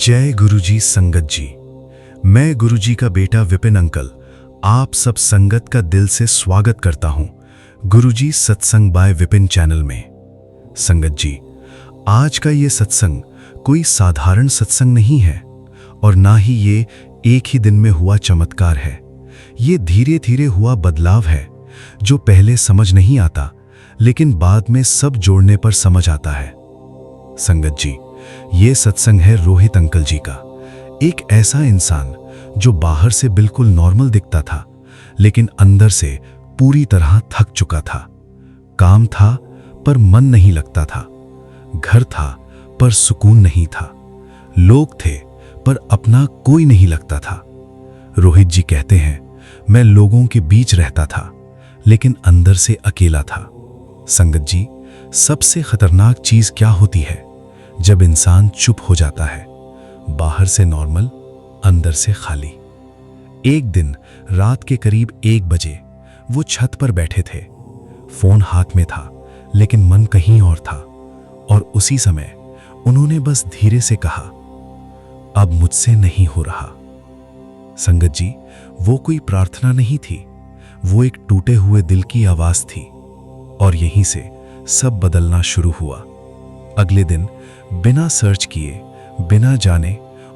जय गुरुजी संगत जी। मैं गुरुजी का बेटा विपिन अंकल आप सब संगत का दिल से स्वागत करता हूं गुरुजी सत्संग बाय विपिन चैनल में। संगत जी, आज का ये सत्संग कोई साधारण सत्संग नहीं है और ना ही ये एक ही दिन में हुआ चमत्कार है। ये धीरे धीरे हुआ बदलाव है जो पहले समझ नहीं आता लेकिन बाद में सब जोड़ने पर समझ आता है। संगत जी, ये सत्संग है रोहित अंकल जी का, एक ऐसा इंसान जो बाहर से बिल्कुल नॉर्मल दिखता था लेकिन अंदर से पूरी तरह थक चुका था। काम था पर मन नहीं लगता था, घर था पर सुकून नहीं था, लोग थे पर अपना कोई नहीं लगता था। रोहित जी कहते हैं, मैं लोगों के बीच रहता था लेकिन अंदर से अकेला था। संगत जी, सबसे खतरनाक चीज क्या होती है? जब इंसान चुप हो जाता है, बाहर से नॉर्मल, अंदर से खाली। एक दिन रात के करीब 1 बजे वो छत पर बैठे थे। फोन हाथ में था लेकिन मन कहीं और था और उसी समय उन्होंने बस धीरे से कहा, अब मुझसे नहीं हो रहा। संगत जी, वो कोई प्रार्थना नहीं थी, वो एक टूटे हुए दिल की आवाज थी और यहीं से सब बदलना शुरू हुआ। अगले दिन बिना सर्च किए, बिना जाने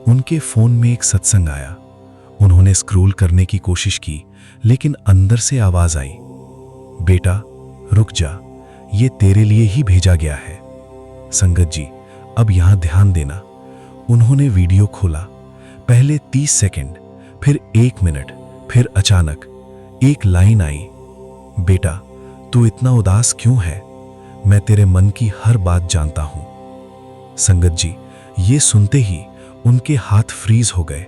उनके फोन में एक सत्संग आया। उन्होंने स्क्रॉल करने की कोशिश की लेकिन अंदर से आवाज आई, बेटा रुक जा, ये तेरे लिए ही भेजा गया है। संगत जी, अब यहां ध्यान देना। उन्होंने वीडियो खोला, पहले 30 सेकंड, फिर 1 मिनट, फिर अचानक एक लाइन आई, बेटा तू इतना उदास क्यों है? मैं तेरे मन की हर बात जानता हूं। संगत जी, ये सुनते ही उनके हाथ फ्रीज हो गए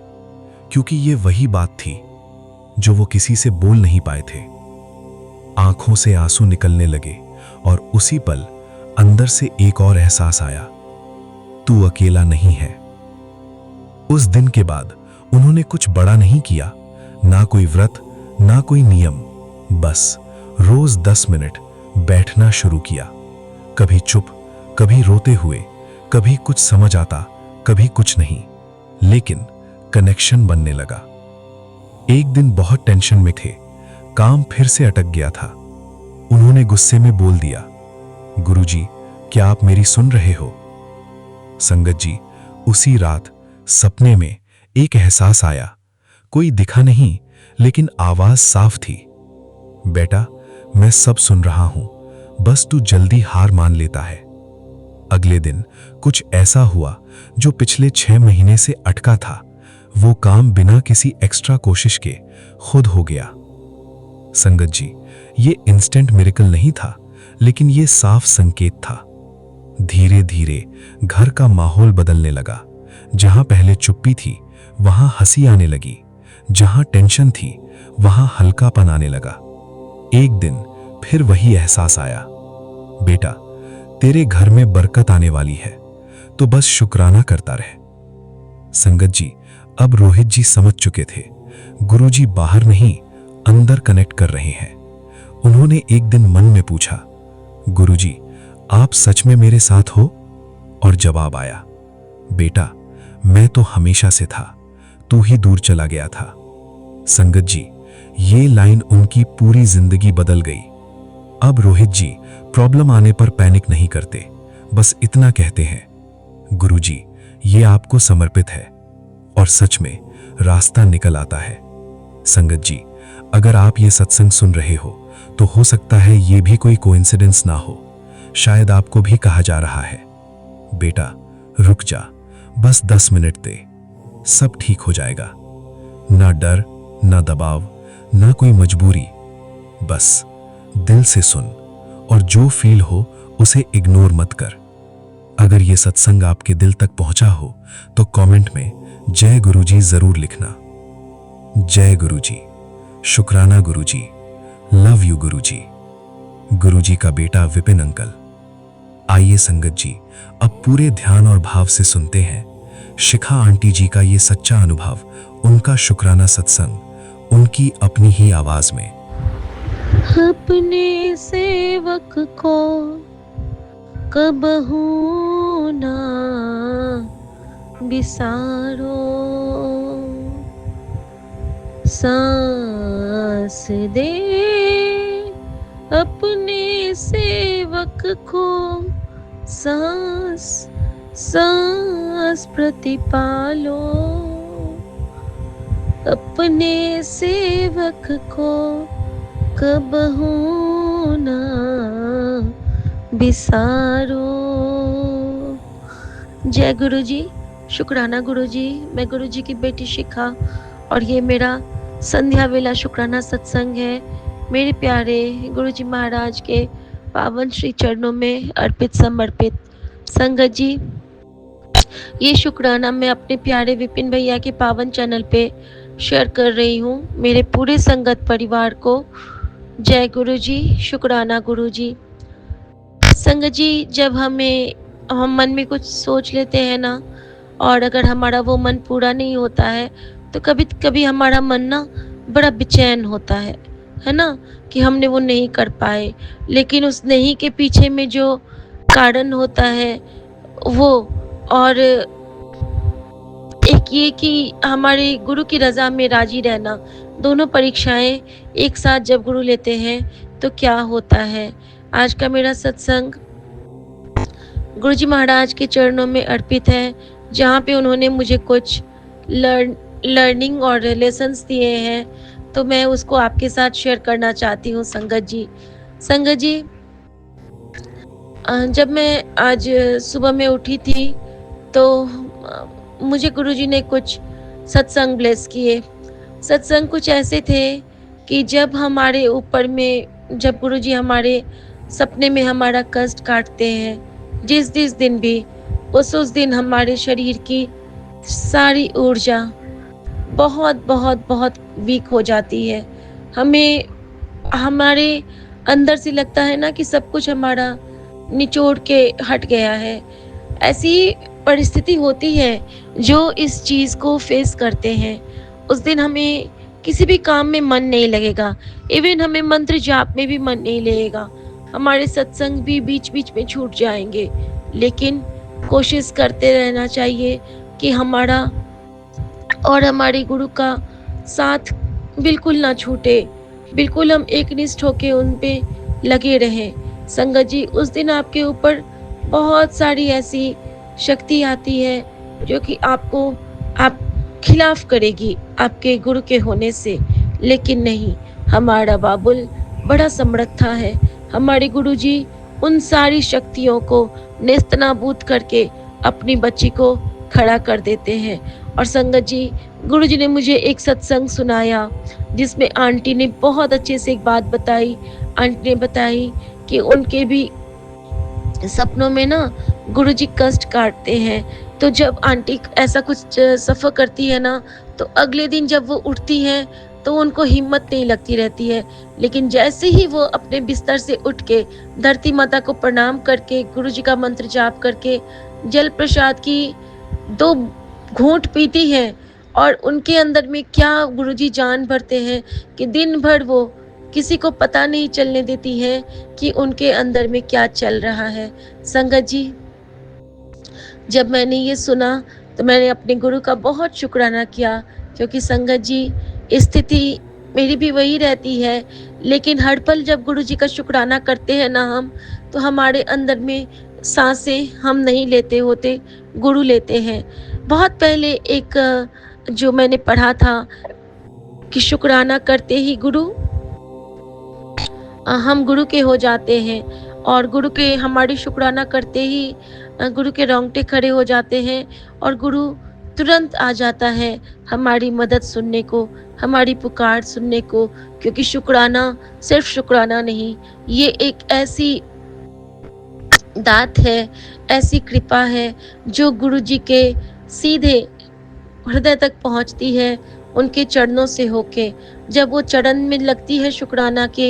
क्योंकि ये वही बात थी जो वो किसी से बोल नहीं पाए थे। आंखों से आंसू निकलने लगे और उसी पल अंदर से एक और एहसास आया, तू अकेला नहीं है। उस दिन के बाद उन्होंने कुछ बड़ा नहीं किया, ना कोई व्रत, ना कोई नियम, बस रोज 10 मिनट बैठना शुरू किया। कभी चुप, कभी रोते हुए, कभी कुछ समझ आता, कभी कुछ नहीं, लेकिन कनेक्शन बनने लगा। एक दिन बहुत टेंशन में थे, काम फिर से अटक गया था। उन्होंने गुस्से में बोल दिया, गुरुजी क्या आप मेरी सुन रहे हो? संगत जी, उसी रात सपने में एक एहसास आया। कोई दिखा नहीं लेकिन आवाज साफ थी, बेटा मैं सब सुन रहा हूं, बस तू जल्दी हार मान लेता है। अगले दिन कुछ ऐसा हुआ जो पिछले 6 महीने से अटका था, वो काम बिना किसी एक्स्ट्रा कोशिश के खुद हो गया। संगत जी, ये इंस्टेंट मिरेकल नहीं था लेकिन ये साफ संकेत था। धीरे धीरे घर का माहौल बदलने लगा। जहां पहले चुप्पी थी वहां हंसी आने लगी, जहां टेंशन थी वहां हल्कापन आने लगा। एक दिन फिर वही एहसास आया, बेटा तेरे घर में बरकत आने वाली है, तो बस शुक्राना करता रहे। संगत जी, अब रोहित जी समझ चुके थे, गुरुजी बाहर नहीं अंदर कनेक्ट कर रहे हैं। उन्होंने एक दिन मन में पूछा, गुरुजी आप सच में मेरे साथ हो? और जवाब आया, बेटा मैं तो हमेशा से था, तू ही दूर चला गया था। संगत जी, ये लाइन उनकी पूरी जिंदगी बदल गई। अब रोहित जी प्रॉब्लम आने पर पैनिक नहीं करते, बस इतना कहते हैं, गुरुजी ये आपको समर्पित है, और सच में रास्ता निकल आता है। संगत जी, अगर आप ये सत्संग सुन रहे हो तो हो सकता है ये भी कोई कोइंसिडेंस ना हो, शायद आपको भी कहा जा रहा है, बेटा रुक जा, बस 10 मिनट दे, सब ठीक हो जाएगा। ना डर, ना दबाव, ना कोई मजबूरी, बस दिल से सुन और जो फील हो उसे इग्नोर मत कर। अगर ये सत्संग आपके दिल तक पहुंचा हो तो कमेंट में जय गुरुजी जरूर लिखना। जय गुरुजी, शुक्राना गुरुजी, लव यू गुरुजी। गुरुजी का बेटा विपिन अंकल। आइए संगत जी, अब पूरे ध्यान और भाव से सुनते हैं शिखा आंटी जी का ये सच्चा अनुभव, उनका शुक्राना सत्संग, उनकी अपनी ही आवाज में। अपने सेवक को कबहू ना बिसारो सांस दे अपने सेवक को, सांस सांस प्रतिपालो अपने सेवक को, कबहू ना बिसारो। जय गुरु जी। शुक्राना गुरु जी। मैं गुरु जी की बेटी शिखा और ये मेरा संध्या वेला शुक्राना सत्संग है। मेरे प्यारे गुरु जी महाराज के पावन श्री चरणों में अर्पित समर्पित। संगत जी, ये शुक्राना मैं अपने प्यारे विपिन भैया के पावन चैनल पे शेयर कर रही हूँ मेरे पूरे संगत परिवार को। जय गुरु जी। शुक्राना गुरु जी। संगत जी, जब हम मन में कुछ सोच लेते हैं ना, और अगर हमारा वो मन पूरा नहीं होता है तो कभी कभी हमारा मन ना बड़ा बेचैन होता है ना, कि हमने वो नहीं कर पाए। लेकिन उस नहीं के पीछे में जो कारण होता है वो, और एक ये कि हमारे गुरु की रजा में राजी रहना, दोनों परीक्षाएं एक साथ जब गुरु लेते हैं तो क्या होता है। आज का मेरा सत्संग गुरुजी महाराज के चरणों में अर्पित है, जहाँ पे उन्होंने मुझे कुछ लर्निंग और लेसन्स दिए हैं, तो मैं उसको आपके साथ शेयर करना चाहती हूँ। संगत जी, जब मैं आज सुबह में उठी थी तो मुझे गुरुजी ने कुछ सत्संग ब्लेस किए। सत्संग कुछ ऐसे थे कि जब हमारे ऊपर में, जब गुरुजी हमारे सपने में हमारा कष्ट काटते हैं, जिस दिन भी, उस दिन हमारे शरीर की सारी ऊर्जा बहुत बहुत बहुत वीक हो जाती है। हमें हमारे अंदर से लगता है ना कि सब कुछ हमारा निचोड़ के हट गया है। ऐसी परिस्थिति होती है जो इस चीज़ को फेस करते हैं, उस दिन हमें किसी भी काम में मन नहीं लगेगा। इवन हमें मंत्र जाप में भी मन नहीं लगेगा। हमारे सत्संग भी बीच बीच में छूट जाएंगे। लेकिन कोशिश करते रहना चाहिए कि हमारा और हमारे गुरु का साथ बिल्कुल ना छूटे, बिल्कुल हम एकनिष्ठ होके उन पे लगे रहें। संगत जी, उस दिन आपके ऊपर बहुत सारी ऐसी शक्ति आती है जो कि आपको आप खिलाफ करेगी आपके गुरु के होने से। लेकिन नहीं, हमारा बाबुल बड़ा समर्था है। हमारे गुरुजी उन सारी शक्तियों को नेस्तनाबूद करके अपनी बच्ची को खड़ा कर देते हैं। और संगत जी, गुरुजी ने मुझे एक सत्संग सुनाया जिसमें आंटी ने बहुत अच्छे से एक बात बताई। आंटी ने बताई कि उनके भी सपनों में ना गुरुजी कष्ट काटते हैं। तो जब आंटी ऐसा कुछ सफ़र करती है ना, तो अगले दिन जब वो उठती हैं तो उनको हिम्मत नहीं लगती रहती है। लेकिन जैसे ही वो अपने बिस्तर से उठ के धरती माता को प्रणाम करके, गुरुजी का मंत्र जाप करके, जल प्रसाद की 2 घूंट पीती हैं, और उनके अंदर में क्या गुरुजी जान भरते हैं कि दिन भर वो किसी को पता नहीं चलने देती है कि उनके अंदर में क्या चल रहा है। संगत जी, जब मैंने ये सुना तो मैंने अपने गुरु का बहुत शुक्राना किया, क्योंकि संगत जी, स्थिति मेरी भी वही रहती है। लेकिन हर पल जब गुरु जी का शुक्राना करते हैं ना हम, तो हमारे अंदर में सांसें हम नहीं लेते होते, गुरु लेते हैं। बहुत पहले एक जो मैंने पढ़ा था कि शुक्राना करते ही हम गुरु के हो जाते हैं, और गुरु के हमारी शुक्राना करते ही गुरु के रोंगटे खड़े हो जाते हैं, और गुरु तुरंत आ जाता है हमारी मदद सुनने को, हमारी पुकार सुनने को। क्योंकि शुक्राना सिर्फ शुक्राना नहीं, ये एक ऐसी दात है, ऐसी कृपा है जो गुरु जी के सीधे हृदय तक पहुंचती है, उनके चरणों से होके। जब वो चरण में लगती है शुक्राना के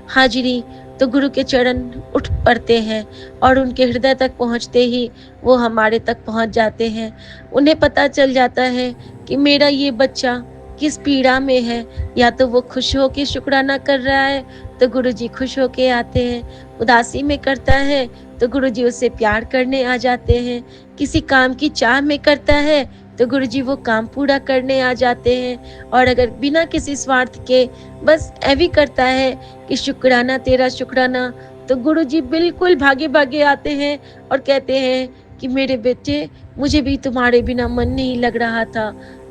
हाजिरी, तो गुरु के चरण उठ पड़ते हैं, और उनके हृदय तक पहुंचते ही वो हमारे तक पहुंच जाते हैं। उन्हें पता चल जाता है कि मेरा ये बच्चा किस पीड़ा में है। या तो वो खुश हो के शुक्राना कर रहा है तो गुरु जी खुश होके आते हैं, उदासी में करता है तो गुरुजी उससे प्यार करने आ जाते हैं। किसी काम की चाह में करता है तो गुरुजी वो काम पूरा करने आ जाते हैं। और अगर बिना किसी स्वार्थ के बस ऐवी करता है कि शुक्राना तेरा शुक्राना, तो गुरुजी बिल्कुल भागे-भागे आते हैं और कहते हैं कि मेरे बेटे, मुझे भी तुम्हारे बिना मन नहीं लग रहा था,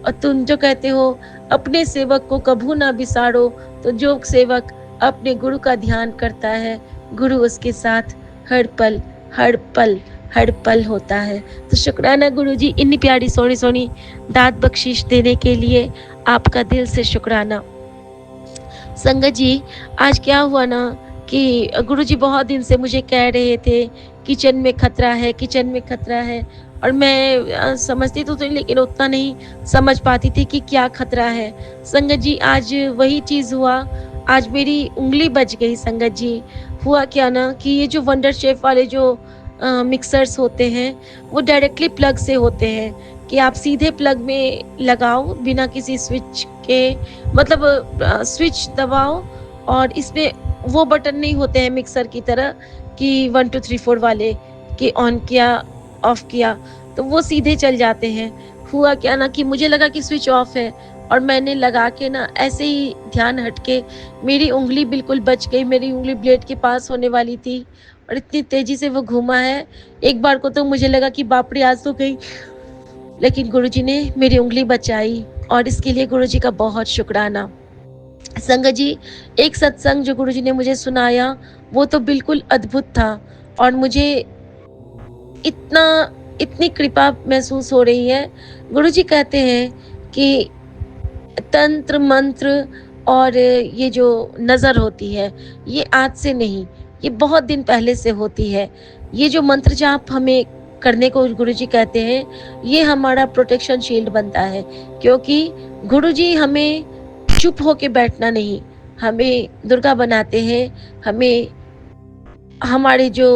और तुम जो कहते हो अपने सेवक को कभू ना बिसारो, तो जो सेवक अपने गुरु का ध्यान करता है, गुरु उसके साथ हर पल, हर पल, हर पल होता है। तो शुक्राना गुरुजी, इतनी प्यारी सोनी-सोनी दात बख्शीश देने के लिए आपका दिल से शुक्राना। संगत जी, आज क्या हुआ ना कि गुरुजी बहुत दिन से मुझे कह रहे थे किचन में खतरा है, किचन में खतरा है, और मैं समझती तो थी लेकिन उतना नहीं समझ पाती थी कि क्या खतरा है। संगत जी, आज वही चीज़ हुआ, आज मेरी उँगली बच गई संगत जी। हुआ क्या ना कि ये जो वंडर शेफ वाले जो मिक्सर्स होते हैं, वो डायरेक्टली प्लग से होते हैं कि आप सीधे प्लग में लगाओ बिना किसी स्विच के, मतलब स्विच दबाओ, और इसमें वो बटन नहीं होते हैं मिक्सर की तरह कि 1 2 3 4 वाले कि ऑन किया, ऑफ किया, तो वो सीधे चल जाते हैं। हुआ क्या ना कि मुझे लगा कि स्विच ऑफ है, और मैंने लगा के ना ऐसे ही ध्यान हटके मेरी उँगली बिल्कुल बच गई। मेरी उँगली ब्लेड के पास होने वाली थी और इतनी तेज़ी से वो घूमा है, एक बार को तो मुझे लगा कि बाप रे आज तो गई। लेकिन गुरुजी ने मेरी उँगली बचाई, और इसके लिए गुरुजी का बहुत शुक्राना। संगत जी, एक सत्संग जो गुरुजी ने मुझे सुनाया वो तो बिल्कुल अद्भुत था, और मुझे इतना इतनी कृपा महसूस हो रही है। गुरुजी कहते हैं कि तंत्र मंत्र और ये जो नज़र होती है, ये आज से नहीं, ये बहुत दिन पहले से होती है। ये जो मंत्र जाप हमें करने को गुरुजी कहते हैं, ये हमारा प्रोटेक्शन शील्ड बनता है, क्योंकि गुरुजी हमें चुप होके बैठना नहीं, हमें दुर्गा बनाते हैं, हमें हमारे जो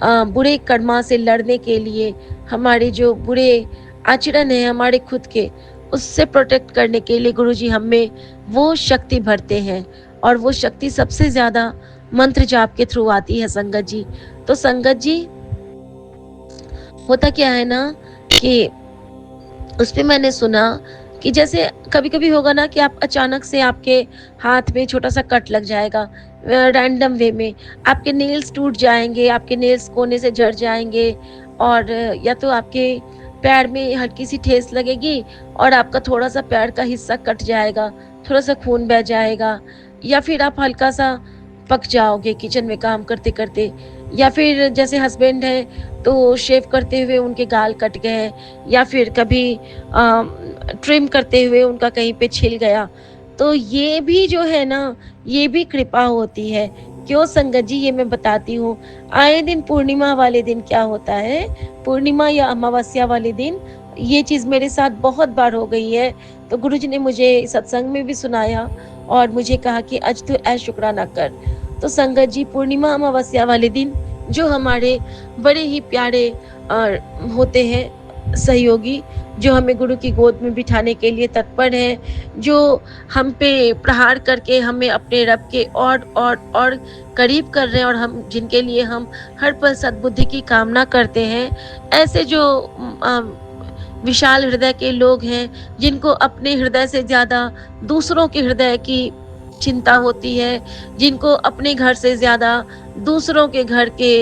बुरे कर्मा से लड़ने के लिए, हमारे जो बुरे आचरण है हमारे खुद के, उससे प्रोटेक्ट करने के लिए गुरुजी हमें वो शक्ति भरते हैं, और वो शक्ति सबसे ज़्यादा मंत्र जाप के थ्रू आती है संगत जी। तो संगत जी, होता क्या है ना कि उसपे मैंने सुना कि जैसे कभी-कभी होगा ना कि आप अचानक से आपके हाथ में छोटा-सा कट लग जाएगा, रैंडम वे में, आपके नेल्स टूट जाएँगे, आपके नेल्स कोने से झड़ जाएँगे, और या तो आपके पैर में हल्की-सी ठेस लगेगी और आपका थोड़ा-सा पैर का हिस्सा कट जाएगा, थोड़ा-सा खून बह जाएगा, या फिर आप हल्का-सा पक जाओगे किचन में काम करते-करते, या फिर जैसे हस्बैंड हैं तो शेव करते हुए उनके गाल कट गए, या फिर कभी ट्रिम करते हुए उनका कहीं पे छिल गया। तो ये भी जो है ना, ये भी कृपा होती है। क्यों संगत जी, ये मैं बताती हूँ। आए दिन पूर्णिमा वाले दिन क्या होता है, पूर्णिमा या अमावस्या वाले दिन ये चीज़ मेरे साथ बहुत बार हो गई है। तो गुरुजी ने मुझे सत्संग में भी सुनाया और मुझे कहा कि आज तू ऐ शुक्राना कर। तो संगत जी, पूर्णिमा अमावस्या वाले दिन जो हमारे बड़े ही प्यारे होते हैं सहयोगी, जो हमें गुरु की गोद में बिठाने के लिए तत्पर हैं, जो हम पे प्रहार करके हमें अपने रब के और करीब कर रहे हैं, और हम जिनके लिए हम हर पल सद्बुद्धि की कामना करते हैं, ऐसे जो विशाल हृदय के लोग हैं, जिनको अपने हृदय से ज़्यादा दूसरों के हृदय की चिंता होती है, जिनको अपने घर से ज़्यादा दूसरों के घर के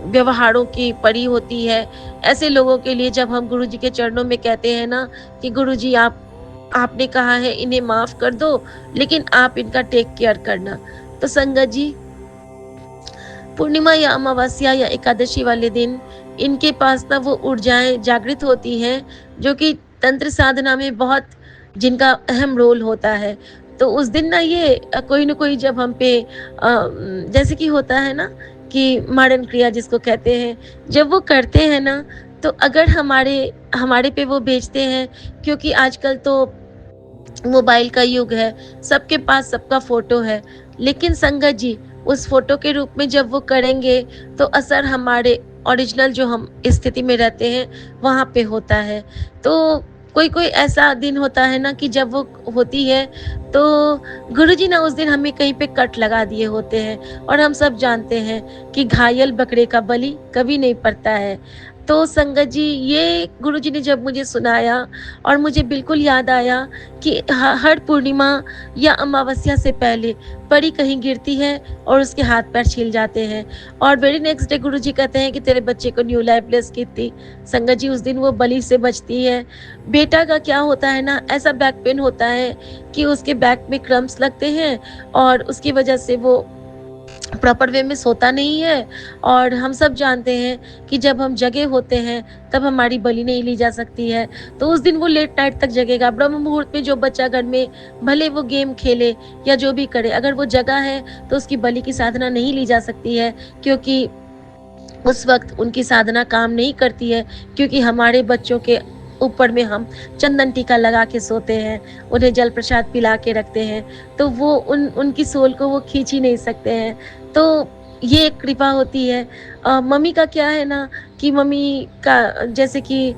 व्यवहारों की पड़ी होती है, ऐसे लोगों के लिए जब हम गुरुजी के चरणों में कहते हैं ना कि गुरुजी आपने कहा है इन्हें माफ़ कर दो, लेकिन आप इनका टेक केयर करना। तो संगत जी, पूर्णिमा या अमावस्या या एकादशी वाले दिन इनके पास ना वो ऊर्जाएं जागृत होती हैं, जो कि तंत्र साधना में बहुत जिनका अहम रोल होता है। तो उस दिन ना ये कोई न कोई जब हम पे जैसे कि होता है ना कि मारन क्रिया जिसको कहते हैं, जब वो करते हैं ना, तो अगर हमारे पे वो भेजते हैं, क्योंकि आजकल तो मोबाइल का युग है, सबके पास सबका फ़ोटो है, लेकिन संगत जी, उस फ़ोटो के रूप में जब वो करेंगे तो असर हमारे ओरिजिनल जो हम स्थिति में रहते हैं वहाँ पे होता है। तो कोई-कोई ऐसा दिन होता है ना कि जब वो होती है तो गुरुजी ना उस दिन हमें कहीं पे कट लगा दिए होते हैं और हम सब जानते हैं कि घायल बकरे का बलि कभी नहीं पड़ता है। तो संगत जी ये गुरुजी ने जब मुझे सुनाया और मुझे बिल्कुल याद आया कि ह हर पूर्णिमा या अमावस्या से पहले परी कहीं गिरती है और उसके हाथ-पैर छिल जाते हैं और वेरी नेक्स्ट डे गुरुजी कहते हैं कि तेरे बच्चे को न्यू लाइफ ब्लेस की थी। संगत जी उस दिन वो बलि से बचती है। बेटा का क्या होता है ना, ऐसा बैक पेन होता है कि उसके बैक में क्रम्प्स लगते हैं और उसकी वजह से वो प्रॉपर वे में सोता नहीं है और हम सब जानते हैं कि जब हम जगे होते हैं तब हमारी बलि नहीं ली जा सकती है। तो उस दिन वो लेट नाइट तक जगेगा। ब्रह्म मुहूर्त में जो बच्चा घर में भले वो गेम खेले या जो भी करे, अगर वो जगा है तो उसकी बलि की साधना नहीं ली जा सकती है, क्योंकि उस वक्त उनकी साधना काम नहीं करती है, क्योंकि हमारे बच्चों के ऊपर में हम चंदन टीका लगा के सोते हैं, उन्हें जल प्रसाद पिला के रखते हैं, तो वो उनकी सोल को वो खींच ही नहीं सकते हैं। तो ये एक कृपा होती है। मम्मी का क्या है ना कि मम्मी का जैसे कि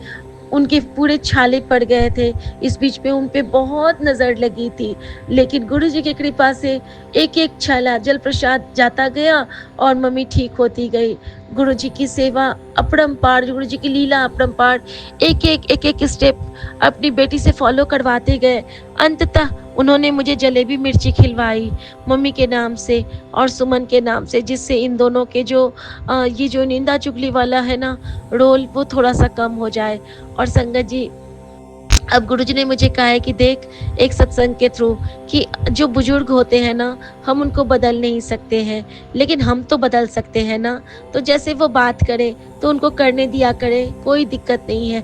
उनके पूरे छाले पड़ गए थे, इस बीच में उन पे बहुत नज़र लगी थी, लेकिन गुरुजी की कृपा से एक-एक छाला जल प्रसाद जाता गया और मम्मी ठीक होती गई। गुरुजी की सेवा अपरंपार, गुरुजी की लीला अपरंपार, एक-एक स्टेप अपनी बेटी से फॉलो करवाते गए। अंततः उन्होंने मुझे जलेबी मिर्ची खिलवाई मम्मी के नाम से और सुमन के नाम से, जिससे इन दोनों के जो ये जो निंदा चुगली वाला है ना रोल, वो थोड़ा-सा कम हो जाए। और संगत जी अब गुरुजी ने मुझे कहा है कि देख, एक सत्संग के थ्रू कि जो बुजुर्ग होते हैं ना, हम उनको बदल नहीं सकते हैं, लेकिन हम तो बदल सकते हैं ना। तो जैसे वो बात करें तो उनको करने दिया करें, कोई दिक्कत नहीं है,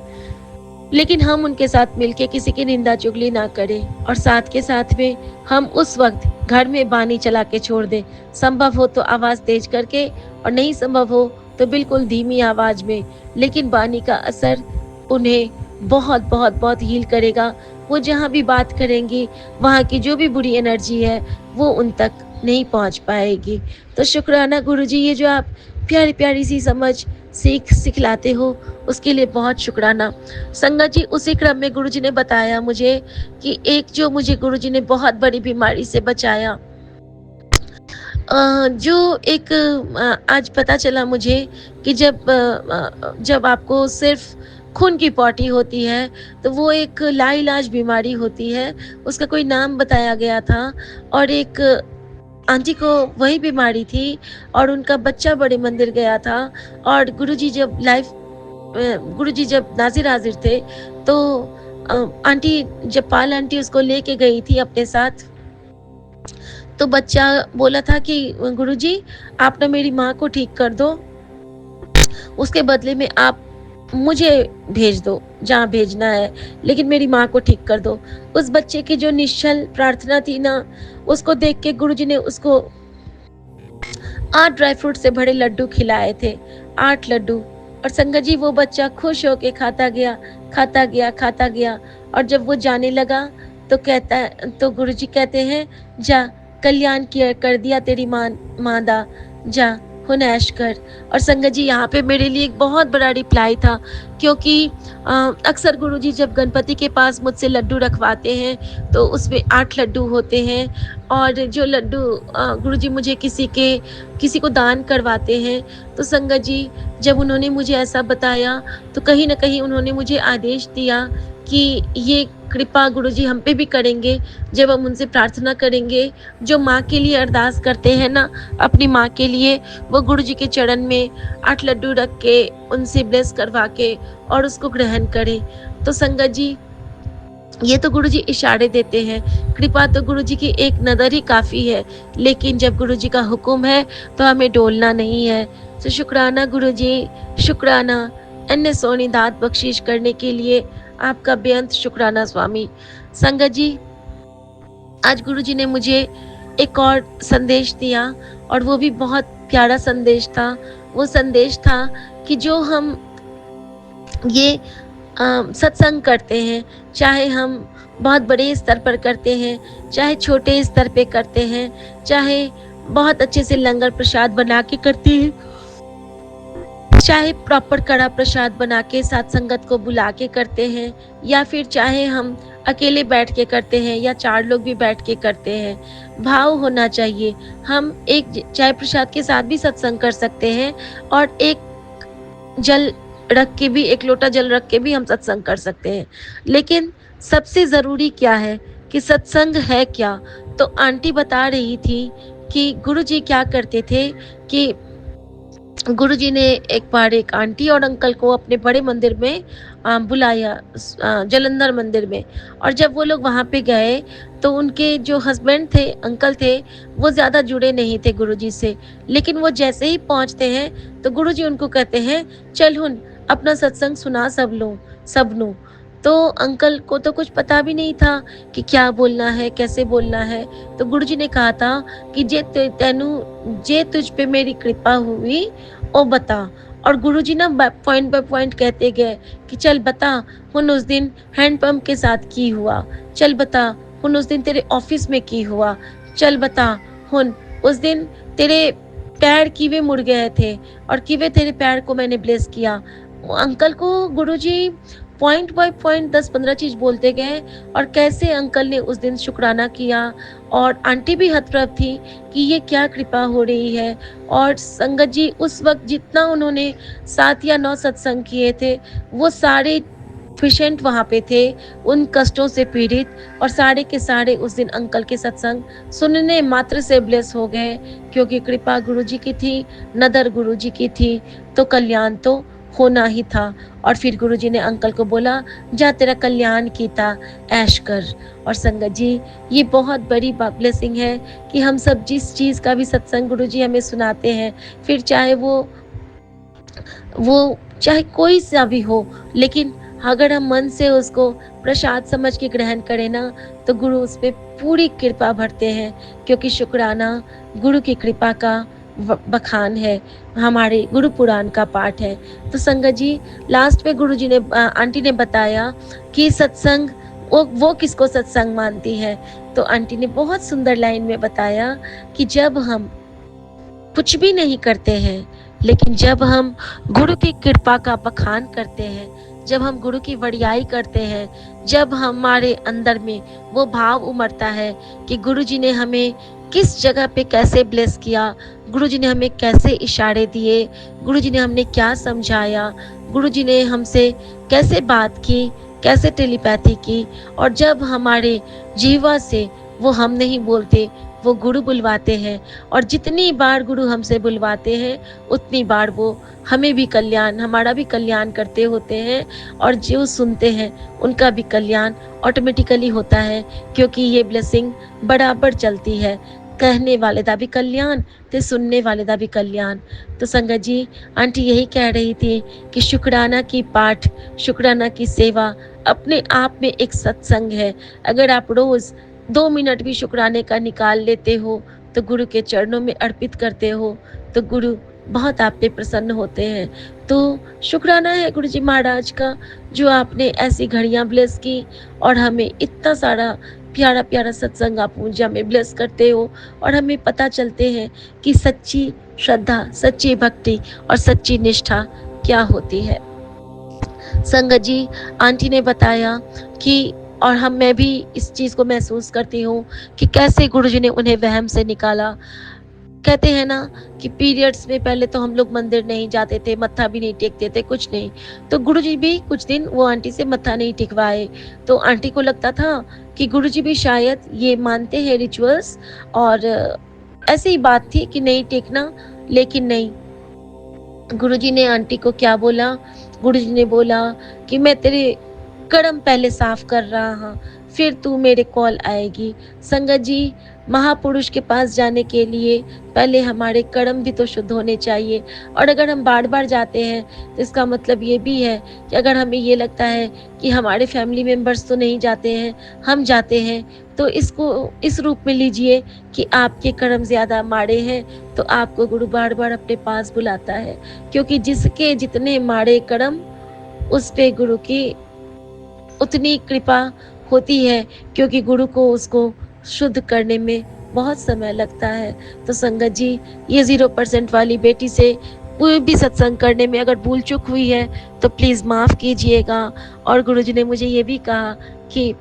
लेकिन हम उनके साथ मिलके किसी की निंदा चुगली ना करें और साथ के साथ में हम उस वक्त घर में बानी चला के छोड़ दें। संभव हो तो आवाज़ तेज करके और नहीं संभव हो तो बिल्कुल धीमी आवाज़ में, लेकिन बानी का असर उन्हें बहुत बहुत बहुत हील करेगा। वो जहाँ भी बात करेंगी वहाँ की जो भी बुरी एनर्जी है वो उन तक नहीं पहुँच पाएगी। तो शुक्राना गुरुजी, ये जो आप प्यारी प्यारी सी समझ सिखलाते हो उसके लिए बहुत शुक्राना। संगत जी उसी क्रम में गुरुजी ने बताया मुझे कि एक जो मुझे गुरुजी ने बहुत बड़ी बीमारी से बचाया, जो एक आज पता चला मुझे कि जब आपको सिर्फ खून की पॉटी होती है तो वो एक लाइलाज बीमारी होती है, उसका कोई नाम बताया गया था और एक आंटी को वही बीमारी थी और उनका बच्चा बड़े मंदिर गया था और गुरुजी जब नाजिर हाजिर थे तो आंटी जयपाल आंटी उसको लेके गई थी अपने साथ। तो बच्चा बोला था कि गुरुजी आप ना मेरी माँ को ठीक कर दो, उसके बदले में आप मुझे भेज दो जहाँ भेजना है, लेकिन मेरी माँ को ठीक कर दो। उस बच्चे की जो निश्चल प्रार्थना थी ना, उसको देख के गुरुजी ने उसको 8 ड्राई फ्रूट से भरे लड्डू खिलाए थे, 8 लड्डू। और संगत जी वो बच्चा खुश होके खाता गया, खाता गया, खाता गया और जब वो जाने लगा तो गुरुजी कहते हैं जा कल्याण किया कर दिया तेरी मादा, जा हुन ऐश कर। और संगत जी यहाँ पे मेरे लिए एक बहुत बड़ा रिप्लाई था, क्योंकि अक्सर गुरुजी जब गणपति के पास मुझसे लड्डू रखवाते हैं तो उसमें 8 लड्डू होते हैं और जो लड्डू गुरुजी मुझे किसी को दान करवाते हैं। तो संगत जी जब उन्होंने मुझे ऐसा बताया तो कहीं ना कहीं उन्होंने मुझे आदेश दिया कि ये कृपा गुरुजी हम पे भी करेंगे जब हम उनसे प्रार्थना करेंगे। जो माँ के लिए अरदास करते हैं ना अपनी माँ के लिए, वो गुरुजी के चरण में 8 लड्डू रख के उनसे ब्लेस करवा के और उसको ग्रहण करें। तो संगत जी ये तो गुरुजी इशारे देते हैं, कृपा तो गुरुजी की एक नज़र ही काफ़ी है, लेकिन जब गुरुजी का हुक्म है तो हमें डोलना नहीं है। तो शुक्राना गुरुजी, शुक्राना अन्य सोनी दात बख्शीश करने के लिए आपका बेअंत शुक्राना स्वामी। संगत जी आज गुरुजी ने मुझे एक और संदेश दिया और वो भी बहुत प्यारा संदेश था। वो संदेश था कि जो हम ये सत्संग करते हैं, चाहे हम बहुत बड़े स्तर पर करते हैं, चाहे छोटे स्तर पे करते हैं, चाहे बहुत अच्छे से लंगर प्रसाद बना के करते हैं, चाहे प्रॉपर कड़ा प्रसाद बना के साथ संगत को बुला के करते हैं, या फिर चाहे हम अकेले बैठ के करते हैं, या 4 लोग भी बैठ के करते हैं, भाव होना चाहिए। हम एक चाय प्रसाद के साथ भी सत्संग कर सकते हैं, और एक जल रख के भी, एक लोटा जल रख के भी हम सत्संग कर सकते हैं। लेकिन सबसे ज़रूरी क्या है कि सत्संग है क्या? तो आंटी बता रही थी कि गुरुजी क्या करते थे कि गुरुजी ने एक बार एक आंटी और अंकल को अपने बड़े मंदिर में बुलाया, जलंधर मंदिर में। और जब वो लोग वहाँ पे गए तो उनके जो हस्बैंड थे, अंकल थे, वो ज़्यादा जुड़े नहीं थे गुरुजी से। लेकिन वो जैसे ही पहुँचते हैं तो गुरुजी उनको कहते हैं, चल हुन अपना सत्संग सुना सबनों। तो अंकल को तो कुछ पता भी नहीं था कि क्या बोलना है, कैसे बोलना है। तो गुरुजी ने कहा था कि जे तुझ पे मेरी कृपा हुई ओ बता। और गुरुजी ना पॉइंट बाय पॉइंट कहते गए कि चल बता, हुन उस दिन हैंडपंप के साथ की हुआ, चल बता हुन उस दिन तेरे ऑफिस में की हुआ, चल बता हुन उस दिन तेरे पैर किवे मुड़ गए थे और किवे तेरे पैर को मैंने ब्लेस किया। अंकल को गुरुजी पॉइंट बाय पॉइंट 10-15 चीज बोलते गए, और कैसे अंकल ने उस दिन शुक्राना किया। और आंटी भी हतप्रभ थी कि ये क्या कृपा हो रही है। और संगत जी उस वक्त जितना उन्होंने 7 या 9 सत्संग किए थे, वो सारे पेशेंट वहाँ पे थे, उन कष्टों से पीड़ित, और सारे के सारे उस दिन अंकल के सत्संग सुनने मात्र से ब्लेस हो गए, क्योंकि कृपा गुरुजी की थी, नदर गुरुजी की थी, तो कल्याण तो होना ही था। और फिर गुरुजी ने अंकल को बोला, जा तेरा कल्याण कीता, ऐश कर। और संगत जी ये बहुत बड़ी ब्लेसिंग है कि हम सब जिस चीज़ का भी सत्संग गुरुजी हमें सुनाते हैं, फिर चाहे वो चाहे कोई सा भी हो, लेकिन अगर हम मन से उसको प्रसाद समझ के ग्रहण करें ना, तो गुरु उस पे पूरी कृपा भरते हैं, क्योंकि शुक्राना गुरु की कृपा का बखान है, हमारे गुरु पुराण का पाठ है। तो संगत जी लास्ट में गुरुजी ने आंटी ने बताया कि सत्संग वो किसको सत्संग मानती है। तो आंटी ने बहुत सुंदर लाइन में बताया कि जब हम कुछ भी नहीं करते हैं, लेकिन जब हम गुरु की कृपा का बखान करते हैं, जब हम गुरु की वडियाई करते हैं, जब हमारे अंदर में वो भाव उमड़ता है कि गुरुजी ने हमें किस जगह पे कैसे ब्लेस किया, गुरुजी ने हमें कैसे इशारे दिए, गुरुजी ने हमने क्या समझाया, गुरुजी ने हमसे कैसे बात की, कैसे टेलीपैथी की। और जब हमारे जीवा से वो हम नहीं बोलते, वो गुरु बुलवाते हैं, और जितनी बार गुरु हमसे बुलवाते हैं उतनी बार वो हमें भी कल्याण, हमारा भी कल्याण करते होते हैं, और जो सुनते हैं उनका भी कल्याण ऑटोमेटिकली होता है, क्योंकि ये ब्लेसिंग बराबर चलती है। कहने वाले दा भी कल्याण ते सुनने वाले दा भी कल्याण। तो संगत जी आंटी यही कह रही थी कि शुक्राना की पाठ, शुक्राना की सेवा अपने आप में एक सत्संग है। अगर आप रोज 2 मिनट भी शुक्राने का निकाल लेते हो, तो गुरु के चरणों में अर्पित करते हो, तो गुरु बहुत आप पे प्रसन्न होते हैं। तो शुक्राना है गुरुजी महाराज का, जो आपने ऐसी घड़ियां ब्लेस की और हमें इतना सारा प्यारा प्यारा सत्संग आप पूजा में ब्लेस करते हो, और हमें पता चलते हैं कि सच्ची श्रद्धा, सच्ची भक्ति और सच्ची निष्ठा क्या होती है। संगत जी आंटी ने बताया कि, और मैं भी इस चीज़ को महसूस करती हूँ कि कैसे गुरुजी ने उन्हें वहम से निकाला। कहते हैं ना कि पीरियड्स में पहले तो हम लोग मंदिर नहीं जाते थे, मत्था भी नहीं टेकते थे, कुछ नहीं। तो गुरुजी भी कुछ दिन वो आंटी से मत्था नहीं टिकवाए। तो आंटी को लगता था कि गुरुजी भी शायद ये मानते हैं रिचुअल्स, और ऐसी ही बात थी कि नहीं टेकना। लेकिन नहीं, गुरुजी ने आंटी को क्या बोला? गुरुजी ने बोला कि मैं तेरे कर्म पहले साफ कर रहा हूँ, फिर तू मेरे कॉल आएगी। संगत जी महापुरुष के पास जाने के लिए पहले हमारे कर्म भी तो शुद्ध होने चाहिए। और अगर हम बार बार जाते हैं तो इसका मतलब ये भी है कि अगर हमें ये लगता है कि हमारे फैमिली मेंबर्स तो नहीं जाते हैं, हम जाते हैं, तो इसको इस रूप में लीजिए कि आपके कर्म ज़्यादा माड़े हैं, तो आपको गुरु बार बार अपने पास बुलाता है। क्योंकि जिसके जितने माड़े कर्म, उस पे गुरु की उतनी कृपा होती है, क्योंकि गुरु को उसको शुद्ध करने में बहुत समय लगता है। तो संगत जी ये 0% वाली बेटी से कोई भी सत्संग करने में अगर भूल चूक हुई है तो प्लीज़ माफ़ कीजिएगा। और गुरुजी ने मुझे ये भी कहा कि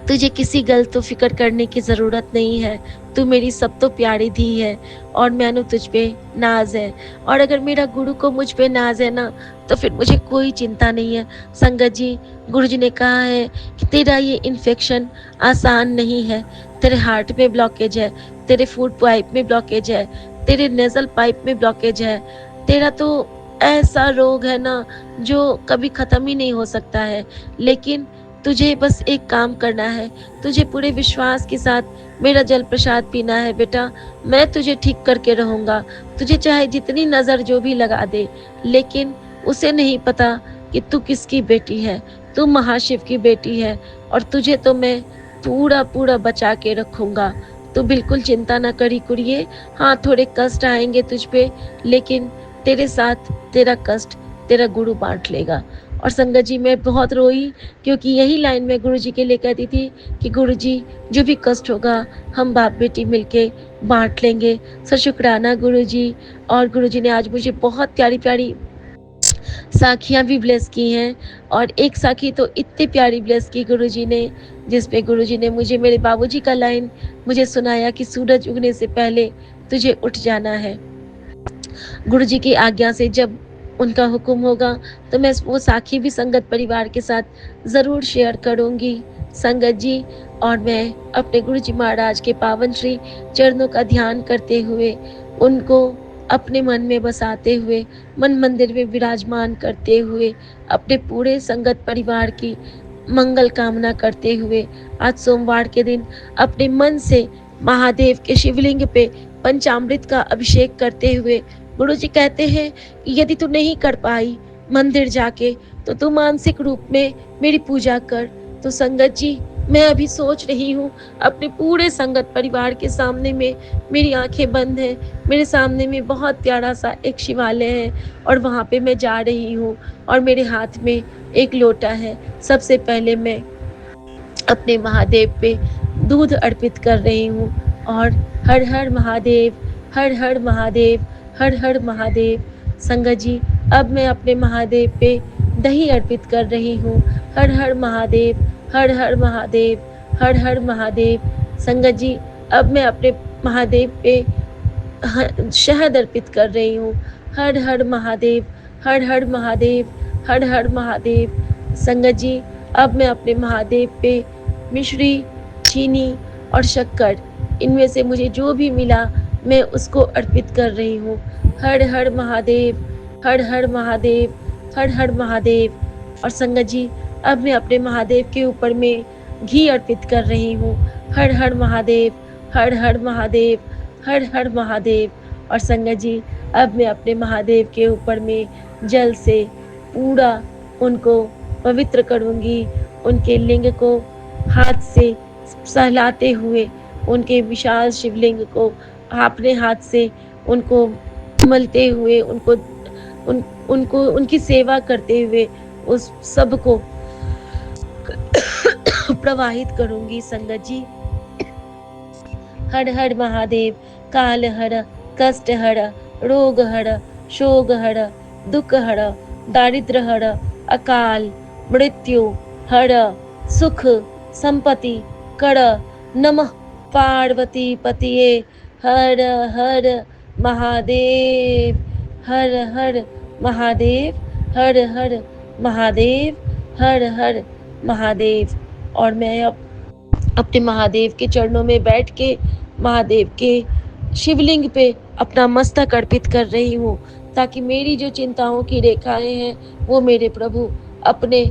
तुझे किसी गलतो फ़िक्र करने की ज़रूरत नहीं है, तू मेरी सब तो प्यारी धी है और मैनू तुझ पे नाज़ है। और अगर मेरा गुरु को मुझ पे नाज़ है ना, तो फिर मुझे कोई चिंता नहीं है। संगत जी, गुरुजी ने कहा है कि तेरा ये इन्फेक्शन आसान नहीं है, तेरे हार्ट में ब्लॉकेज है, तेरे फूड पाइप में ब्लॉकेज है, तेरे नेज़ल पाइप में ब्लॉकेज है, तेरा तो ऐसा रोग है ना जो कभी ख़त्म ही नहीं हो सकता है। लेकिन तुझे बस एक काम करना है, तुझे पूरे विश्वास के साथ मेरा जल प्रसाद पीना है बेटा, मैं तुझे ठीक करके रहूँगा। तुझे चाहे जितनी नज़र जो भी लगा दे, लेकिन उसे नहीं पता कि तू किसकी बेटी है, तू महाशिव की बेटी है और तुझे तो मैं पूरा बचा के रखूँगा। तू बिल्कुल चिंता ना करी कुड़िए। हाँ, थोड़े कष्ट आएँगे तुझ पे, लेकिन तेरे साथ तेरा कष्ट तेरा गुरु बाँट लेगा। और संगत जी, मैं बहुत रोई, क्योंकि यही लाइन मैं गुरुजी के लिए कहती थी कि गुरुजी, जो भी कष्ट होगा हम बाप बेटी मिलके बाँट लेंगे। सो शुक्राना गुरुजी। और गुरुजी ने आज मुझे बहुत प्यारी-प्यारी साखियाँ भी ब्लेस की हैं। और एक साखी तो इतनी प्यारी ब्लेस की गुरुजी ने, जिस पे गुरुजी ने मुझे मेरे बाबूजी का लाइन मुझे सुनाया कि सूरज उगने से पहले तुझे उठ जाना है। गुरुजी की आज्ञा से जब उनका हुक्म होगा तो मैं वो साखी भी संगत परिवार के साथ ज़रूर शेयर करूँगी संगत जी। और मैं अपने गुरुजी महाराज के पावन श्री चरणों का ध्यान करते हुए, उनको अपने मन में बसाते हुए, मन मंदिर में विराजमान करते हुए, अपने पूरे संगत परिवार की मंगल कामना करते हुए, आज सोमवार के दिन अपने मन से महादेव के शिवलिंग पे पंचामृत का अभिषेक करते हुए, गुरुजी कहते हैं कि यदि तू नहीं कर पाई मंदिर जाके, तो तू मानसिक रूप में मेरी पूजा कर। तो संगत जी, मैं अभी सोच रही हूँ, अपने पूरे संगत परिवार के सामने में मेरी आंखें बंद हैं, मेरे सामने में बहुत प्यारा सा एक शिवालय है और वहाँ पे मैं जा रही हूँ और मेरे हाथ में एक लोटा है। सबसे पहले मैं अपने महादेव पे दूध अर्पित कर रही हूँ और हर हर महादेव, हर हर महादेव, हर हर महादेव। संगत जी, अब मैं अपने महादेव पे दही अर्पित कर रही हूँ। हर हर महादेव, हर हर महादेव, हर हर महादेव। संगत जी, अब मैं अपने महादेव पे शहद अर्पित कर रही हूँ। हर हर महादेव, हर हर महादेव, हर हर महादेव। संगत जी, अब मैं अपने महादेव पे मिश्री, चीनी और शक्कर, इनमें से मुझे जो भी मिला मैं उसको अर्पित कर रही हूँ। हर हर महादेव, हर हर महादेव, हर हर महादेव। और संगत जी, अब मैं अपने महादेव के ऊपर में घी अर्पित कर रही हूँ। हर हर महादेव, हर हर महादेव, हर हर महादेव। और संगत जी, अब मैं अपने महादेव के ऊपर में जल से पूरा उनको पवित्र करूँगी। उनके लिंग को हाथ से सहलाते हुए, उनके विशाल शिवलिंग को अपने हाथ से उनको मलते हुए, उनको उनकी सेवा करते हुए उस सब को प्रवाहित करूँगी संगत जी। हर हर महादेव, काल हर, कष्ट हर, रोग हर, शोक हर, दुख हर, दारिद्र हर, अकाल मृत्यु हर, सुख संपत्ति कर। नमः पार्वती पतिये हर हर महादेव, हर हर महादेव, हर हर महादेव, हर हर महादेव। और मैं अब अपने महादेव के चरणों में बैठ के महादेव के शिवलिंग पे अपना मस्तक अर्पित कर रही हूँ, ताकि मेरी जो चिंताओं की रेखाएं हैं वो मेरे प्रभु अपने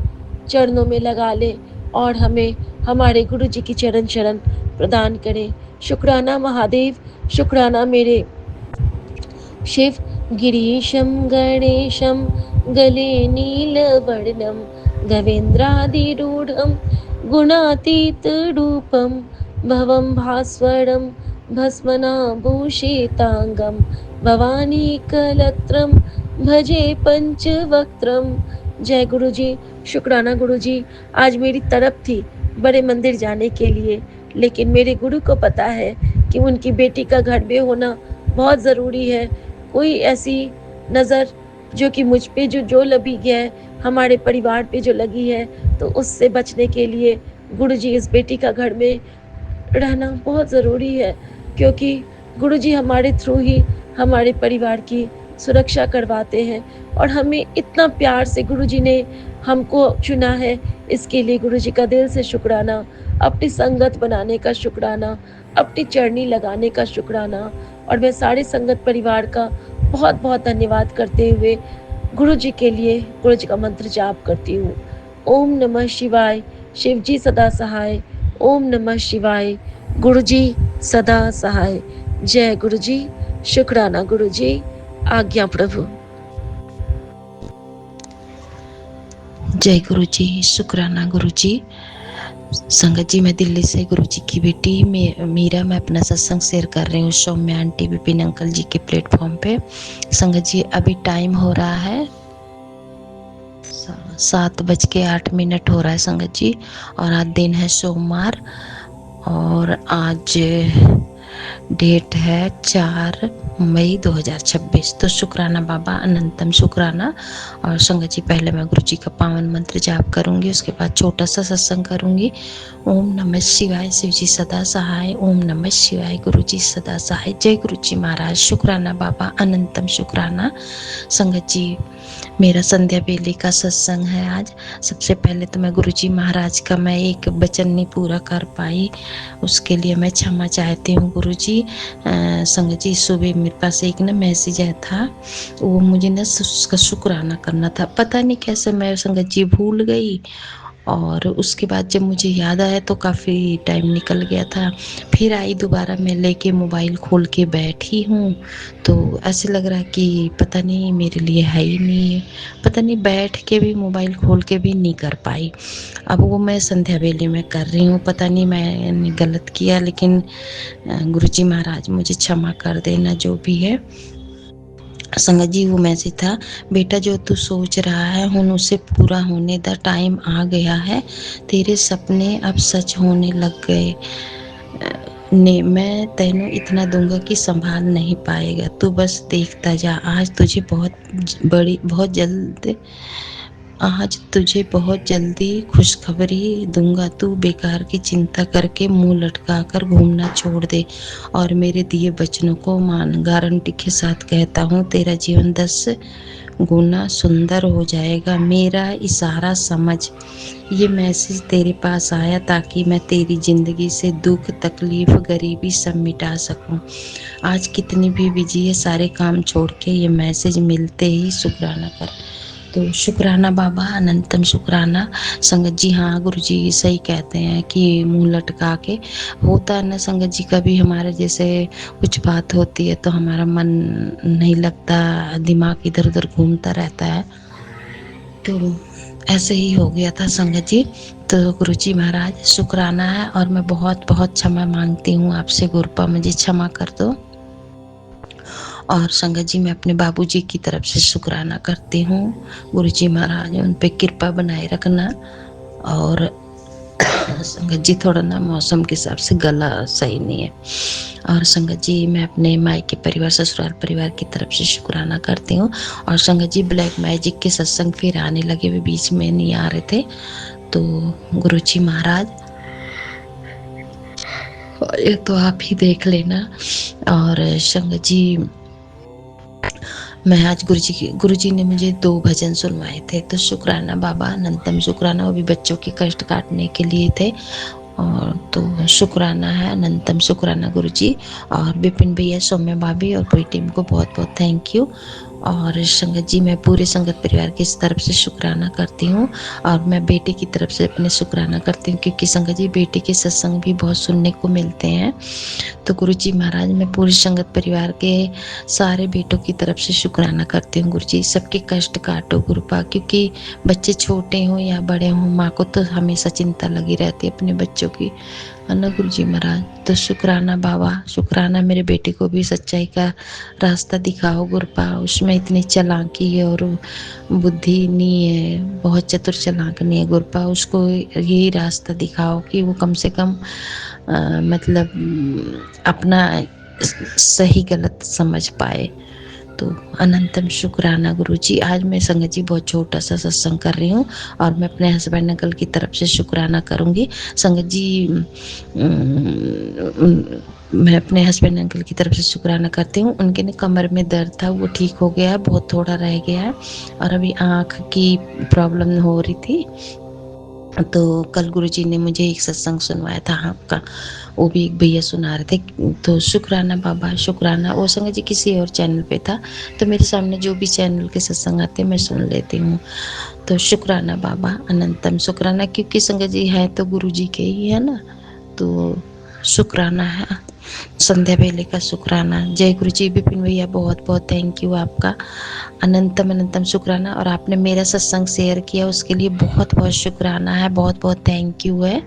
चरणों में लगा ले और हमें हमारे गुरु जी की चरण शरण प्रदान करें। शुक्राना महादेव, शुक्राना मेरे शिव। गिरीशं गणेशं गले नीलवर्णं गवेन्द्रादिरूढं गुणातीतरूपं भवं भास्वरं भस्मनाभूषितांगं भवानी कलत्रं भजे पंचवक्त्रं। जय गुरु जी। शुक्राना गुरु जी। आज मेरी तड़प थी बड़े मंदिर जाने के लिए, लेकिन मेरे गुरु को पता है कि उनकी बेटी का घर में होना बहुत ज़रूरी है। कोई ऐसी नज़र जो कि मुझ पे जो लगी है, हमारे परिवार पे जो लगी है, तो उससे बचने के लिए गुरुजी इस बेटी का घर में रहना बहुत ज़रूरी है, क्योंकि गुरुजी हमारे थ्रू ही हमारे परिवार की सुरक्षा करवाते हैं और हमें इतना प्यार से गुरुजी ने हमको चुना है, इसके लिए गुरुजी का दिल से शुक्राना, अपनी संगत बनाने का शुक्राना, अपनी चरनी लगाने का शुक्राना। और मैं सारे संगत परिवार का बहुत-बहुत धन्यवाद करते हुए गुरुजी के लिए गुरुजी का मंत्र जाप करती हूँ। ओम नमः शिवाय, शिव जी सदा सहाय। ओम नमः शिवाय, गुरुजी सदा सहाय। जय गुरुजी, शुक्राना गुरुजी, आज्ञा प्रभु। जय गुरु जी, शुक्राना गुरु जी। संगत जी, मैं दिल्ली से गुरु जी की बेटी मीरा मैं अपना सत्संग शेयर कर रही हूँ सौम्य आंटी विपिन अंकल जी के प्लेटफॉर्म पे। संगत जी, अभी टाइम हो रहा है 7:08 हो रहा है संगत जी, और आज दिन है सोमवार और आज डेट है 4 मई 2026। तो शुक्राना बाबा, अनंतम शुक्राना। और संगत जी, पहले मैं गुरु जी का पावन मंत्र जाप करूंगी, उसके बाद छोटा सा सत्संग करूंगी। ओम नमः शिवाय, शिव जी सदा सहाय। ओम नमः शिवाय, गुरु जी सदा सहाय। जय गुरु जी महाराज, शुक्राना बाबा, अनंतम शुक्राना। संगत जी, मेरा संध्या बेले का सत्संग है आज। सबसे पहले तो मैं गुरु जी महाराज का मैं एक वचन नहीं पूरा कर पाई, उसके लिए मैं क्षमा चाहती हूँ गुरु जी। संगत जी, सुबह मेरे पास एक ना मैसेज आया था, वो मुझे ना उसका शुक्राना करना था, पता नहीं कैसे मैं संगत जी भूल गई, और उसके बाद जब मुझे याद आया तो काफ़ी टाइम निकल गया था। फिर आई दोबारा, मैं लेके मोबाइल खोल के बैठी हूँ तो ऐसे लग रहा कि पता नहीं मेरे लिए है ही नहीं, पता नहीं बैठ के भी मोबाइल खोल के भी नहीं कर पाई। अब वो मैं संध्या बेले में कर रही हूँ, पता नहीं मैंने गलत किया, लेकिन गुरुजी महाराज मुझे क्षमा कर देना जो भी है। संगत जी, वो मैसेज था, बेटा जो तू सोच रहा है हुन उसे पूरा होने दा, टाइम आ गया है, तेरे सपने अब सच होने लग गए ने, मैं तेनों इतना दूंगा कि संभाल नहीं पाएगा, तू बस देखता जा। आज तुझे बहुत जल्दी खुशखबरी दूंगा, तू बेकार की चिंता करके मुंह लटका कर घूमना छोड़ दे और मेरे दिए वचनों को मान। गारंटी के साथ कहता हूँ, तेरा जीवन 10 गुना सुंदर हो जाएगा। मेरा इशारा समझ। ये मैसेज तेरे पास आया ताकि मैं तेरी ज़िंदगी से दुख, तकलीफ, गरीबी सब मिटा सकूं। आज कितनी भी बिजी है, सारे काम छोड़ के ये मैसेज मिलते ही शुक्राना कर। तो शुक्राना बाबा, अनंतम शुक्राना। संगत जी, हाँ गुरु जी सही कहते हैं कि मुंह लटका के होता है ना संगत जी, कभी हमारे जैसे कुछ बात होती है तो हमारा मन नहीं लगता, दिमाग इधर उधर घूमता रहता है, तो ऐसे ही हो गया था संगत जी। तो गुरु जी महाराज शुक्राना है, और मैं बहुत बहुत क्षमा मांगती हूँ आपसे, गुरुपा मुझे क्षमा कर दो। और संगत जी, मैं अपने बाबूजी की तरफ से शुक्राना करती हूँ, गुरु जी महाराज उन पे कृपा बनाए रखना। और संगत जी, थोड़ा ना मौसम के हिसाब से गला सही नहीं है। और संगत जी, मैं अपने मायके परिवार, ससुराल परिवार की तरफ से शुक्राना करती हूँ। और संगत जी, ब्लैक मैजिक के सत्संग फिर आने लगे, वे बीच में नहीं आ रहे थे, तो गुरु जी महाराज ये तो आप ही देख लेना। और संगत जी, मैं आज गुरु जी ने मुझे 2 भजन सुनवाए थे, तो शुक्राना बाबा, अनंतम शुक्राना, वो भी बच्चों के कष्ट काटने के लिए थे। और तो शुक्राना है, अनंतम शुक्राना गुरु जी। और विपिन भैया, सौम्य भाभी और पूरी टीम को बहुत बहुत थैंक यू। और संगत जी, मैं पूरे संगत परिवार की तरफ से शुक्राना करती हूँ, और मैं बेटे की तरफ से अपने शुक्राना करती हूँ, क्योंकि संगत जी बेटे के सत्संग भी बहुत सुनने को मिलते हैं। तो गुरु जी महाराज, मैं पूरी संगत परिवार के सारे बेटों की तरफ से शुक्राना करती हूँ। गुरु जी, सबके कष्ट काटो गुरुपा, क्योंकि बच्चे छोटे हों या बड़े हों, माँ को तो हमेशा चिंता लगी रहती है अपने बच्चों की, है ना गुरु जी महाराज। तो शुक्राना बाबा, शुक्राना, मेरे बेटे को भी सच्चाई का रास्ता दिखाओ गुरुपा, उसमें इतनी चालाकी और बुद्धि नहीं है, बहुत चतुर चालाक नहीं है गुरुपा, उसको यही रास्ता दिखाओ कि वो कम से कम मतलब अपना सही गलत समझ पाए। तो अनंतम शुक्राना गुरुजी। आज मैं संगत जी बहुत छोटा सा सत्संग कर रही हूँ और मैं अपने हस्बैंड अंकल की तरफ से शुक्राना करूँगी। संगत जी, मैं अपने हस्बैंड अंकल की तरफ से शुक्राना करती हूँ। उनके ने कमर में दर्द था, वो ठीक हो गया है, बहुत थोड़ा रह गया है। और अभी आँख की प्रॉब्लम हो रही थी, तो कल गुरुजी ने मुझे एक सत्संग सुनवाया था आपका, वो भी एक भैया सुना रहे थे। तो शुक्राना बाबा, शुक्राना। वो संगत जी किसी और चैनल पे था, तो मेरे सामने जो भी चैनल के सत्संग आते हैं मैं सुन लेती हूँ। तो शुक्राना बाबा, अनंतम शुक्राना, क्योंकि संगत जी है तो गुरुजी के ही है ना, तो शुक्राना है। संध्या बेले का शुक्राना। जय गुरु जी। विपिन भैया बहुत बहुत थैंक यू आपका, अनंतम अनंतम शुक्राना। और आपने मेरा सत्संग शेयर किया उसके लिए बहुत बहुत शुक्राना है, बहुत बहुत थैंक यू है।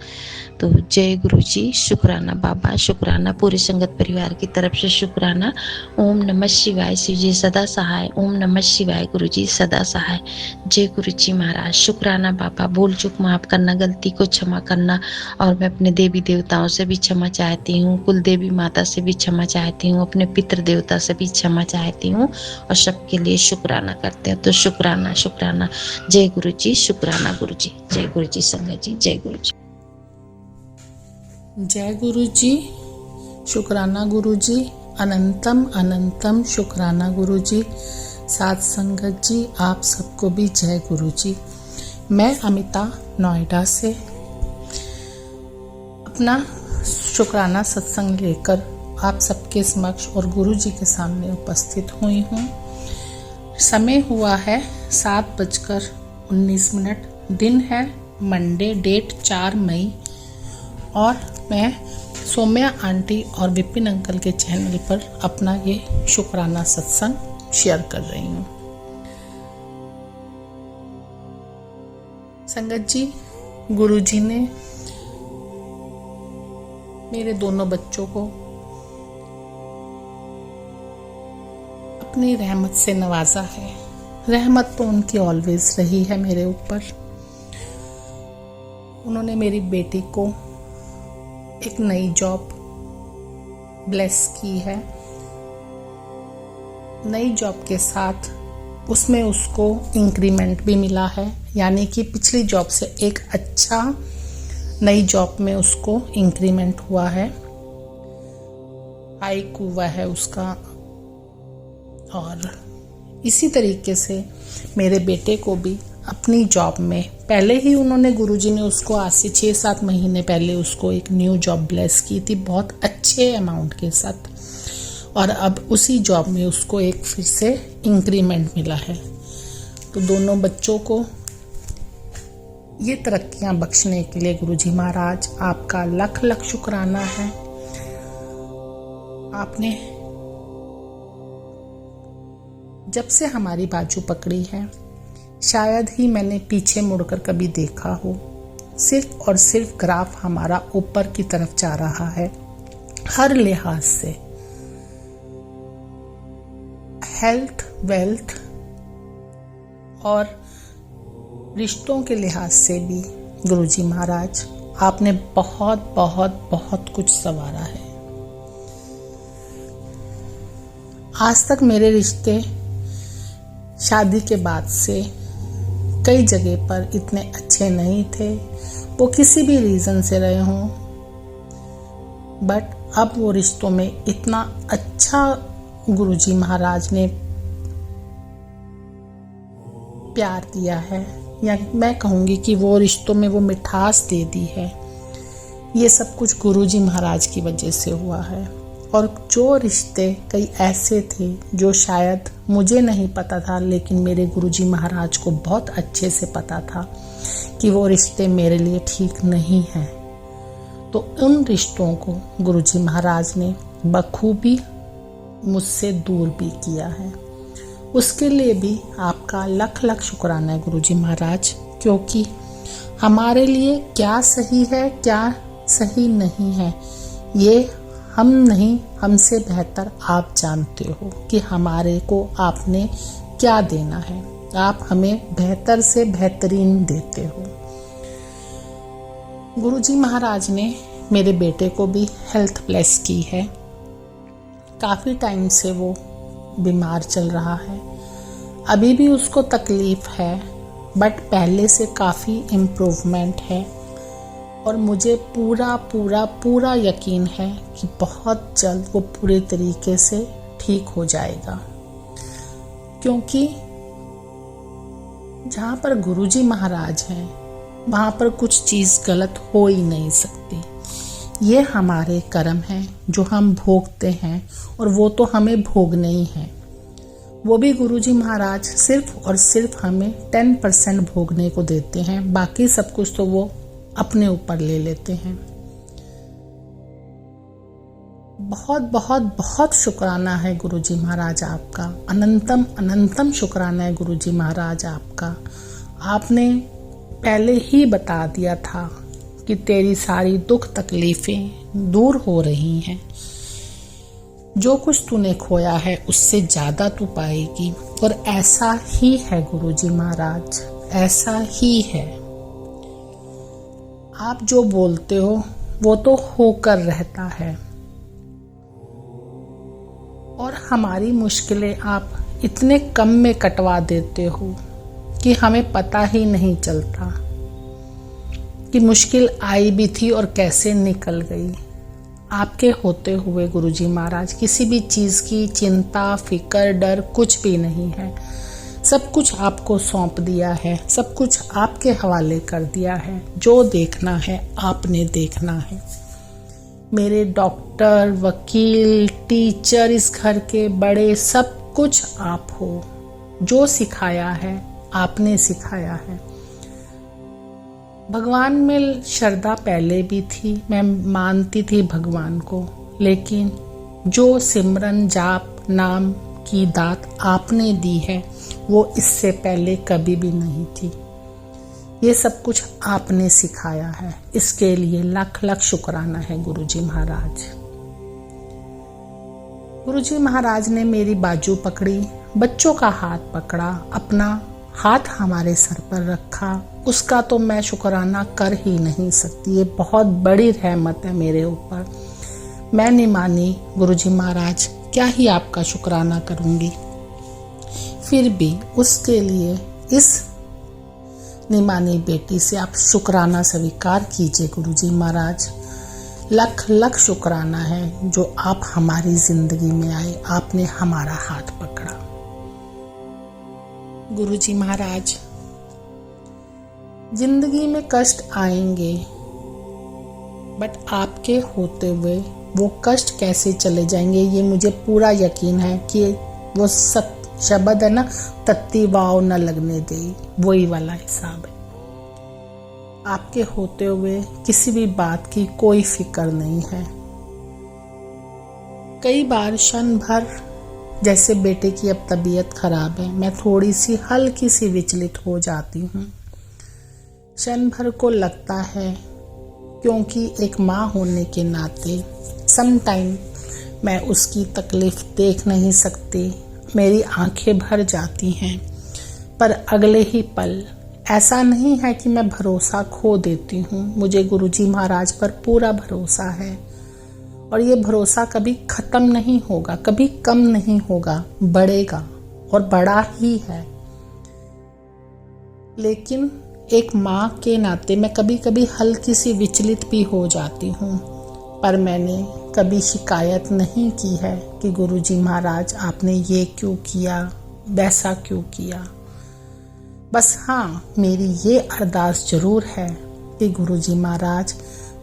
तो जय गुरु जी, शुक्राना बाबा, शुक्राना। पूरी संगत परिवार की तरफ से शुक्राना। ओम नमः शिवाय। शिव जी सदा सहाय। ओम नमः शिवाय। गुरु जी सदा सहाय। जय गुरु जी महाराज। शुक्राना बाबा। भूल चूक माफ करना, गलती को क्षमा करना। और मैं अपने देवी देवताओं से भी क्षमा चाहती हूँ, कुल देवी माता से भी क्षमा चाहती हूँ, अपने पितृ देवता से भी क्षमा चाहती हूँ, और सबके लिए शुक्राना करते हैं। तो शुक्राना शुक्राना। जय गुरु जी, शुक्राना गुरु जी। जय गुरु जी संगत जी, जय गुरु जी। जय गुरु जी, शुक्राना गुरु जी, अनंतम अनंतम शुक्राना गुरु जी। साथ संगत जी, आप सबको भी जय गुरु जी। मैं अमिता नोएडा से अपना शुक्राना सत्संग लेकर आप सबके समक्ष और गुरु जी के सामने उपस्थित हुई हूँ। समय हुआ है 7:19। दिन है मंडे, डेट 4 मई, और मैं सौम्या आंटी और विपिन अंकल के चैनल पर अपना ये शुक्राना सत्संग शेयर कर रही हूँ। संगत जी, गुरुजी ने मेरे दोनों बच्चों को अपनी रहमत से नवाजा है। रहमत तो उनकी ऑलवेज रही है मेरे ऊपर। उन्होंने मेरी बेटी को एक नई जॉब ब्लेस की है। नई जॉब के साथ उसमें उसको इंक्रीमेंट भी मिला है, यानी कि पिछली जॉब से एक अच्छा नई जॉब में उसको इंक्रीमेंट हुआ है, हाइक हुआ है उसका। और इसी तरीके से मेरे बेटे को भी अपनी जॉब में, पहले ही उन्होंने, गुरुजी ने उसको आज से 6-7 महीने पहले उसको एक न्यू जॉब ब्लेस की थी बहुत अच्छे अमाउंट के साथ, और अब उसी जॉब में उसको एक फिर से इंक्रीमेंट मिला है। तो दोनों बच्चों को ये तरक्कियां बख्शने के लिए गुरुजी महाराज आपका लख लख शुक्राना है। आपने जब से हमारी बाजू पकड़ी है, शायद ही मैंने पीछे मुड़कर कभी देखा हो। सिर्फ और सिर्फ ग्राफ हमारा ऊपर की तरफ जा रहा है, हर लिहाज से, हेल्थ, वेल्थ और रिश्तों के लिहाज से भी। गुरुजी महाराज आपने बहुत बहुत बहुत कुछ संवारा है। आज तक मेरे रिश्ते शादी के बाद से कई जगह पर इतने अच्छे नहीं थे, वो किसी भी रीज़न से रहे हों, बट अब वो रिश्तों में इतना अच्छा गुरुजी महाराज ने प्यार दिया है, या मैं कहूँगी कि वो रिश्तों में वो मिठास दे दी है। ये सब कुछ गुरुजी महाराज की वजह से हुआ है। और जो रिश्ते कई ऐसे थे जो शायद मुझे नहीं पता था, लेकिन मेरे गुरुजी महाराज को बहुत अच्छे से पता था कि वो रिश्ते मेरे लिए ठीक नहीं हैं, तो उन रिश्तों को गुरुजी महाराज ने बखूबी मुझसे दूर भी किया है। उसके लिए भी आपका लख लख शुक्राना है गुरुजी महाराज, क्योंकि हमारे लिए क्या सही है क्या सही नहीं है ये हम नहीं, हमसे बेहतर आप जानते हो कि हमारे को आपने क्या देना है। आप हमें बेहतर से बेहतरीन देते हो। गुरुजी महाराज ने मेरे बेटे को भी हेल्थ ब्लेस की है। काफ़ी टाइम से वो बीमार चल रहा है। अभी भी उसको तकलीफ़ है, बट पहले से काफ़ी इम्प्रूवमेंट है और मुझे पूरा पूरा पूरा यकीन है कि बहुत जल्द वो पूरे तरीके से ठीक हो जाएगा, क्योंकि जहाँ पर गुरुजी महाराज हैं वहाँ पर कुछ चीज़ गलत हो ही नहीं सकती। ये हमारे कर्म हैं जो हम भोगते हैं और वो तो हमें भोगने ही हैं। वो भी गुरुजी महाराज सिर्फ और सिर्फ हमें 10% भोगने को देते हैं, बाकी सब कुछ तो वो अपने ऊपर ले लेते हैं। बहुत बहुत बहुत शुक्राना है गुरुजी महाराज आपका, अनंतम अनंतम शुक्राना है गुरुजी महाराज आपका। आपने पहले ही बता दिया था कि तेरी सारी दुख तकलीफ़ें दूर हो रही हैं। जो कुछ तूने खोया है उससे ज़्यादा तू पाएगी, और ऐसा ही है गुरुजी महाराज, ऐसा ही है। आप जो बोलते हो वो तो होकर रहता है, और हमारी मुश्किलें आप इतने कम में कटवा देते हो कि हमें पता ही नहीं चलता कि मुश्किल आई भी थी और कैसे निकल गई। आपके होते हुए गुरुजी महाराज किसी भी चीज़ की चिंता, फिक्र, डर कुछ भी नहीं है। सब कुछ आपको सौंप दिया है, सब कुछ आपके हवाले कर दिया है। जो देखना है आपने देखना है। मेरे डॉक्टर, वकील, टीचर, इस घर के बड़े, सब कुछ आप हो। जो सिखाया है आपने सिखाया है। भगवान में श्रद्धा पहले भी थी, मैं मानती थी भगवान को, लेकिन जो सिमरन जाप नाम की दात आपने दी है वो इससे पहले कभी भी नहीं थी। ये सब कुछ आपने सिखाया है, इसके लिए लाख लाख शुक्राना है गुरुजी महाराज। गुरुजी महाराज ने मेरी बाजू पकड़ी, बच्चों का हाथ पकड़ा, अपना हाथ हमारे सर पर रखा, उसका तो मैं शुक्राना कर ही नहीं सकती। ये बहुत बड़ी रहमत है मेरे ऊपर। मैं निमानी गुरुजी महाराज क्या ही आपका शुक्राना करूंगी, फिर भी उसके लिए इस निमानी बेटी से आप शुक्राना स्वीकार कीजिए गुरुजी महाराज। लख लख शुक्राना है जो आप हमारी जिंदगी में आए, आपने हमारा हाथ पकड़ा। गुरुजी महाराज, जिंदगी में कष्ट आएंगे, बट आपके होते हुए वो कष्ट कैसे चले जाएंगे ये मुझे पूरा यकीन है कि वो सब शब्द है ना, तत्ती वाव न लगने दे, वही वाला हिसाब है। आपके होते हुए किसी भी बात की कोई फिक्र नहीं है। कई बार क्षण भर, जैसे बेटे की अब तबीयत खराब है, मैं थोड़ी सी हल्की सी विचलित हो जाती हूँ। क्षण भर को लगता है, क्योंकि एक माँ होने के नाते समटाइम मैं उसकी तकलीफ देख नहीं सकती, मेरी आंखें भर जाती हैं। पर अगले ही पल ऐसा नहीं है कि मैं भरोसा खो देती हूँ, मुझे गुरुजी महाराज पर पूरा भरोसा है और ये भरोसा कभी ख़त्म नहीं होगा, कभी कम नहीं होगा, बढ़ेगा और बड़ा ही है। लेकिन एक माँ के नाते मैं कभी कभी हल्की सी विचलित भी हो जाती हूँ, पर मैंने कभी शिकायत नहीं की है कि गुरुजी महाराज आपने ये क्यों किया, वैसा क्यों किया। बस हाँ, मेरी ये अरदास जरूर है कि गुरुजी महाराज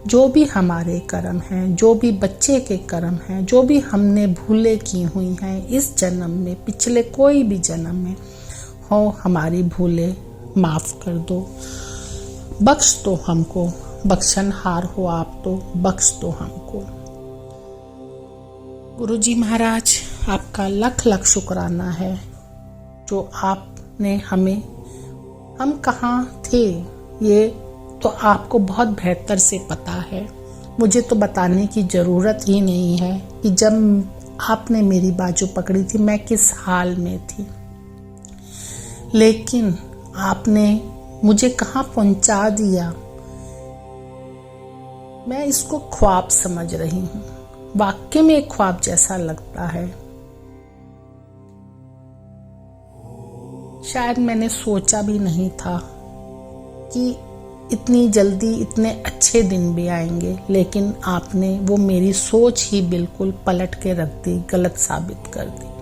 जो भी हमारे कर्म हैं, जो भी बच्चे के कर्म हैं, जो भी हमने भूलें की हुई हैं इस जन्म में, पिछले कोई भी जन्म में हो, हमारी भूलें माफ़ कर दो, बख्श दो हमको, बख्शनहार हो आप तो बख्श दो हमको। गुरुजी महाराज आपका लख लख शुक्राना है जो आपने हमें, हम कहाँ थे ये तो आपको बहुत बेहतर से पता है, मुझे तो बताने की ज़रूरत ही नहीं है कि जब आपने मेरी बाजू पकड़ी थी मैं किस हाल में थी, लेकिन आपने मुझे कहाँ पहुंचा दिया। मैं इसको ख्वाब समझ रही हूँ, वाकई में एक ख्वाब जैसा लगता है। शायद मैंने सोचा भी नहीं था कि इतनी जल्दी इतने अच्छे दिन भी आएंगे, लेकिन आपने वो मेरी सोच ही बिल्कुल पलट के रख दी, गलत साबित कर दी।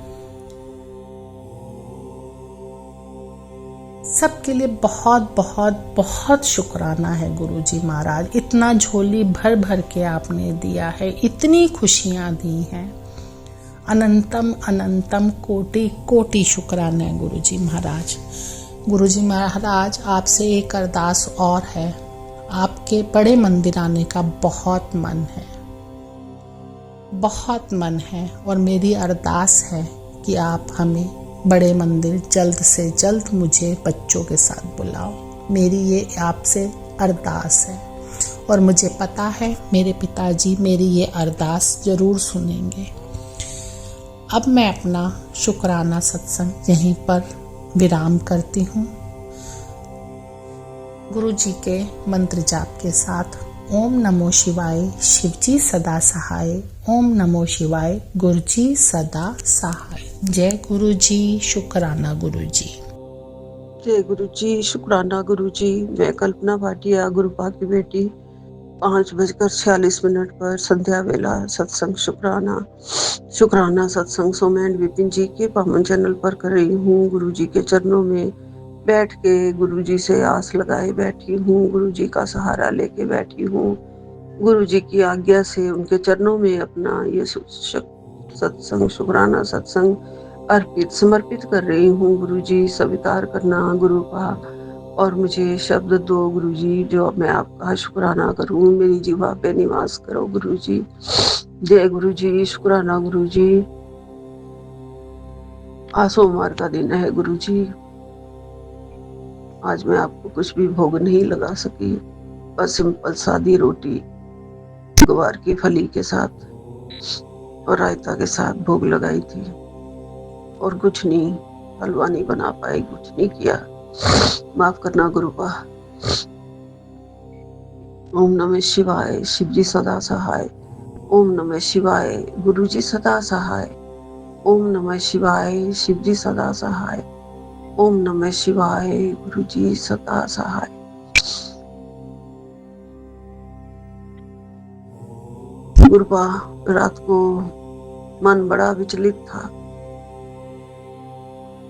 सबके लिए बहुत बहुत बहुत शुक्राना है गुरुजी महाराज। इतना झोली भर भर के आपने दिया है, इतनी खुशियाँ दी हैं। अनंतम अनंतम कोटि कोटि शुक्राना है गुरुजी महाराज। गुरुजी महाराज, आपसे एक अरदास और है। आपके बड़े मंदिर आने का बहुत मन है, बहुत मन है, और मेरी अरदास है कि आप हमें बड़े मंदिर जल्द से जल्द मुझे बच्चों के साथ बुलाओ। मेरी ये आपसे अरदास है, और मुझे पता है मेरे पिताजी मेरी ये अरदास ज़रूर सुनेंगे। अब मैं अपना शुक्राना सत्संग यहीं पर विराम करती हूँ। गुरु जी के मंत्र जाप के साथ ओम नमो शिवाय, शिवजी सदा सहाय। ओम नमो शिवाय, गुरु जी सदा सहाय। जय गुरु जी, शुक्राना गुरु जी। जय गुरु जी, शुक्राना गुरु जी। मैं कल्पना भाटिया, गुरुपा की बेटी, 5:46 पर संध्या वेला सत्संग शुक्राना सत्संग सोमेन विपिन जी के पावन चैनल पर कर रही हूँ। गुरु जी के चरणों में बैठ के गुरु जी से आस लगाए बैठी हूँ, गुरु जी का सहारा लेके बैठी हूँ। गुरु जी की आज्ञा से उनके चरणों में अपना ये सत्संग शुक्राना सत्संग समर्पित कर रही हूँ। गुरु जी स्वीकार करना गुरु का, और मुझे शब्द दो गुरु जी जो मैं आपका शुक्राना करूँ। मेरी जीवा पे निवास करो गुरु जी। जय गुरु जी, शुक्राना गुरु जी। आज सोमवार का दिन है गुरु जी। आज मैं आपको कुछ भी भोग नहीं लगा सकी, बस सिंपल सादी रोटी ग्वार की फली के साथ और रायता के साथ भोग लगाई थी, और कुछ नहीं, हलवा नहीं बना पाई, कुछ नहीं किया, माफ करना गुरुपा। ओम नमः शिवाय, शिवजी सदा सहाय। ओम नमः शिवाय, गुरुजी सदा सहाय। ओम नमः शिवाय, शिवजी सदा सहाय। ओम नमः शिवाय, गुरुजी सदा सहाय। गुरुपा, रात को मन बड़ा विचलित था,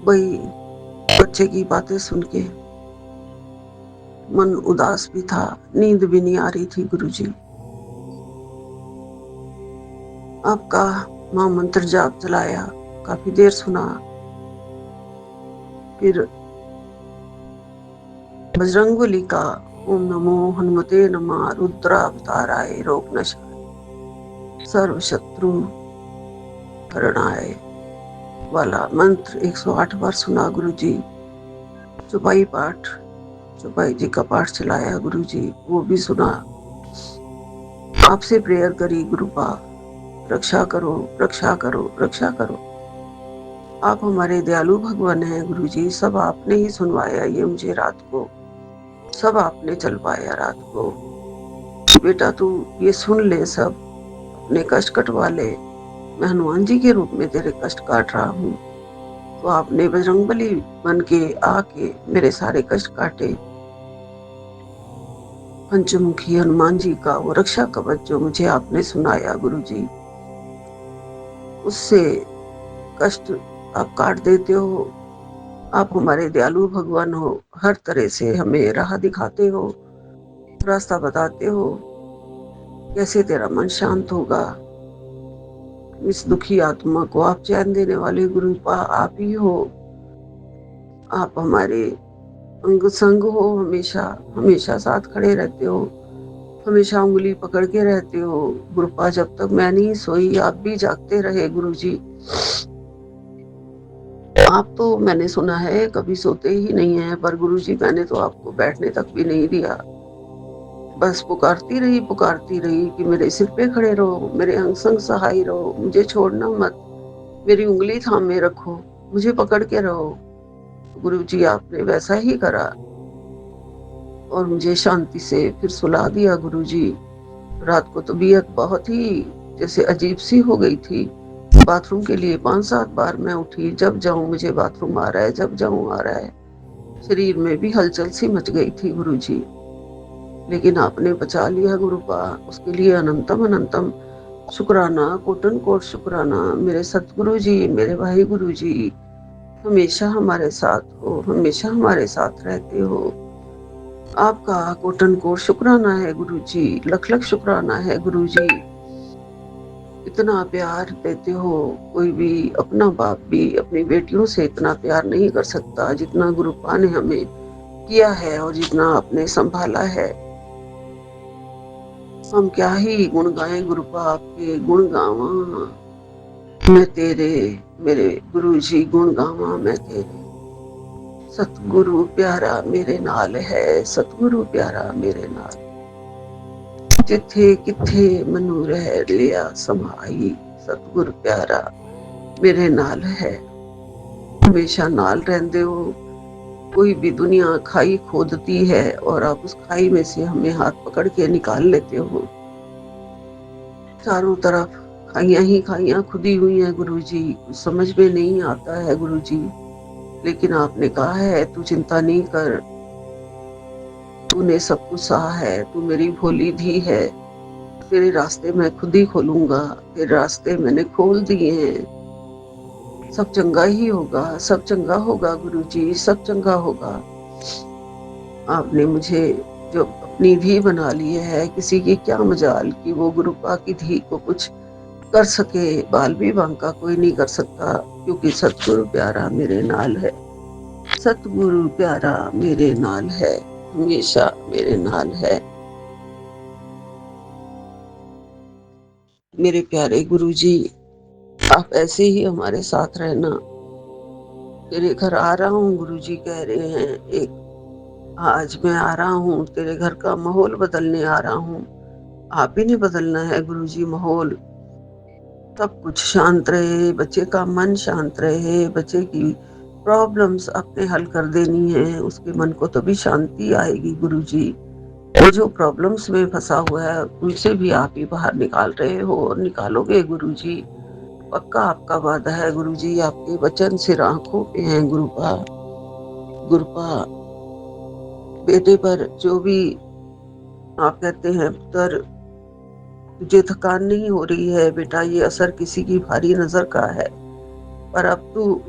वही बच्चे की बातें सुन के मन उदास भी था, नींद भी नहीं आ रही थी गुरुजी। आपका महामंत्र जाप चलाया, काफी देर सुना, फिर बजरंगबली का ओम नमो हनुमते नमः रुद्रावताराय रोग नशाय सर्व शत्रु हरणाय वाला मंत्र 108 बार सुना गुरुजी। चौपाई पाठ, चौपाई जी का पाठ चलाया गुरुजी, वो भी सुना। आपसे प्रेयर करी गुरुपा, रक्षा करो रक्षा करो रक्षा करो। आप हमारे दयालु भगवान हैं गुरुजी। सब आपने ही सुनवाया ये मुझे रात को, सब आपने चलवाया रात को। बेटा तू ये सुन ले, सब अपने कष्ट कटवा ले। मैं हनुमान जी के रूप में तेरे कष्ट काट रहा हूँ, तो आपने बजरंगबली बन के आके मेरे सारे कष्ट काटे। पंचमुखी हनुमान जी का वो रक्षा कवच जो मुझे आपने सुनाया गुरुजी, उससे कष्ट आप काट देते हो। आप हमारे दयालु भगवान हो, हर तरह से हमें राह दिखाते हो, रास्ता बताते हो। कैसे तेरा मन शांत होगा, इस दुखी आत्मा को आप चैन देने वाले गुरुपा आप ही हो। आप हमारे अंग संग हो, हमेशा हमेशा साथ खड़े रहते हो, हमेशा उंगली पकड़ के रहते हो गुरुपा। जब तक मैं नहीं सोई आप भी जागते रहे गुरुजी। आप तो मैंने सुना है कभी सोते ही नहीं है, पर गुरुजी मैंने तो आपको बैठने तक भी नहीं दिया। बस पुकारती रही कि मेरे सिर पे खड़े रहो, मेरे अंग संग सहाय रहो, मुझे छोड़ना मत, मेरी उंगली थामे रखो, मुझे पकड़ के रहो। गुरुजी आपने वैसा ही करा और मुझे शांति से फिर सुला दिया गुरुजी। रात को तबीयत बहुत ही जैसे अजीब सी हो गई थी, बाथरूम के लिए 5-7 बार मैं उठी, जब जाऊं मुझे बाथरूम आ रहा है, जब जाऊं आ रहा है। शरीर में भी हलचल सी मच गई थी गुरुजी, लेकिन आपने बचा लिया गुरुपा। उसके लिए अनंतम अनंतम शुक्राना, कोटन कोट शुक्राना। मेरे सतगुरु जी, मेरे भाई गुरु जी हमेशा हमारे साथ हो, हमेशा हमारे साथ रहते हो। आपका कोटन कोट शुक्राना है गुरु जी, लख लख शुक्राना है गुरु जी। इतना प्यार देते हो, कोई भी अपना बाप भी अपनी बेटियों से इतना प्यार नहीं कर सकता जितना गुरुपा ने हमें किया है और जितना आपने संभाला है। हम क्या ही गुण गाएं गुरुपा, आपके गुण गावा मैं तेरे, मेरे गुरु जी गुण गावा मैं तेरे। सतगुरु प्यारा मेरे नाल है, सतगुरु प्यारा मेरे नाल, जिथे किथे मनु रह लिया समाई। सतगुरु प्यारा मेरे नाल है, हमेशा नाल रहंदे हो। कोई भी दुनिया खाई खोदती है और आप उस खाई में से हमें हाथ पकड़ के निकाल लेते हो। चारों तरफ खाइयां ही खाइयां खुदी हुई हैं गुरुजी, कुछ समझ में नहीं आता है गुरुजी, लेकिन आपने कहा है तू चिंता नहीं कर, तूने सब कुछ सहा है, तू मेरी भोली धी है, तेरे रास्ते मैं खुद ही खोलूंगा, तेरे रास्ते मैंने खोल दिए हैं। सब चंगा ही होगा, सब चंगा होगा गुरुजी, सब चंगा होगा। आपने मुझे जो अपनी धी बना ली है, किसी की क्या मजाल कि वो गुरुपा की धी को कुछ कर सके, बाल भी बांका कोई नहीं कर सकता, क्योंकि सतगुरु प्यारा मेरे नाल है, सतगुरु प्यारा मेरे नाल है, हमेशा मेरे नाल है। मेरे प्यारे गुरुजी, आप ऐसे ही हमारे साथ रहना। तेरे घर आ रहा हूँ गुरुजी कह रहे हैं, एक आज मैं आ रहा हूँ, तेरे घर का माहौल बदलने आ रहा हूँ। आप ही ने बदलना है गुरुजी माहौल। सब कुछ शांत रहे, बच्चे का मन शांत रहे, बच्चे की प्रॉब्लम्स आपने हल कर देनी है, उसके मन को तभी शांति आएगी गुरुजी। वो जो प्रॉब्लम्स में फंसा हुआ है उनसे भी आप ही बाहर निकाल रहे हो और निकालोगे गुरुजी, पक्का आपका वादा है गुरुजी, आपके वचन सिर आंखों पे हैं गुरुपा। गुरुपा बेटे पर जो भी आप कहते हैं पुत्र तुझे थकान नहीं हो रही है बेटा, ये असर किसी की भारी नजर का है, पर अब तू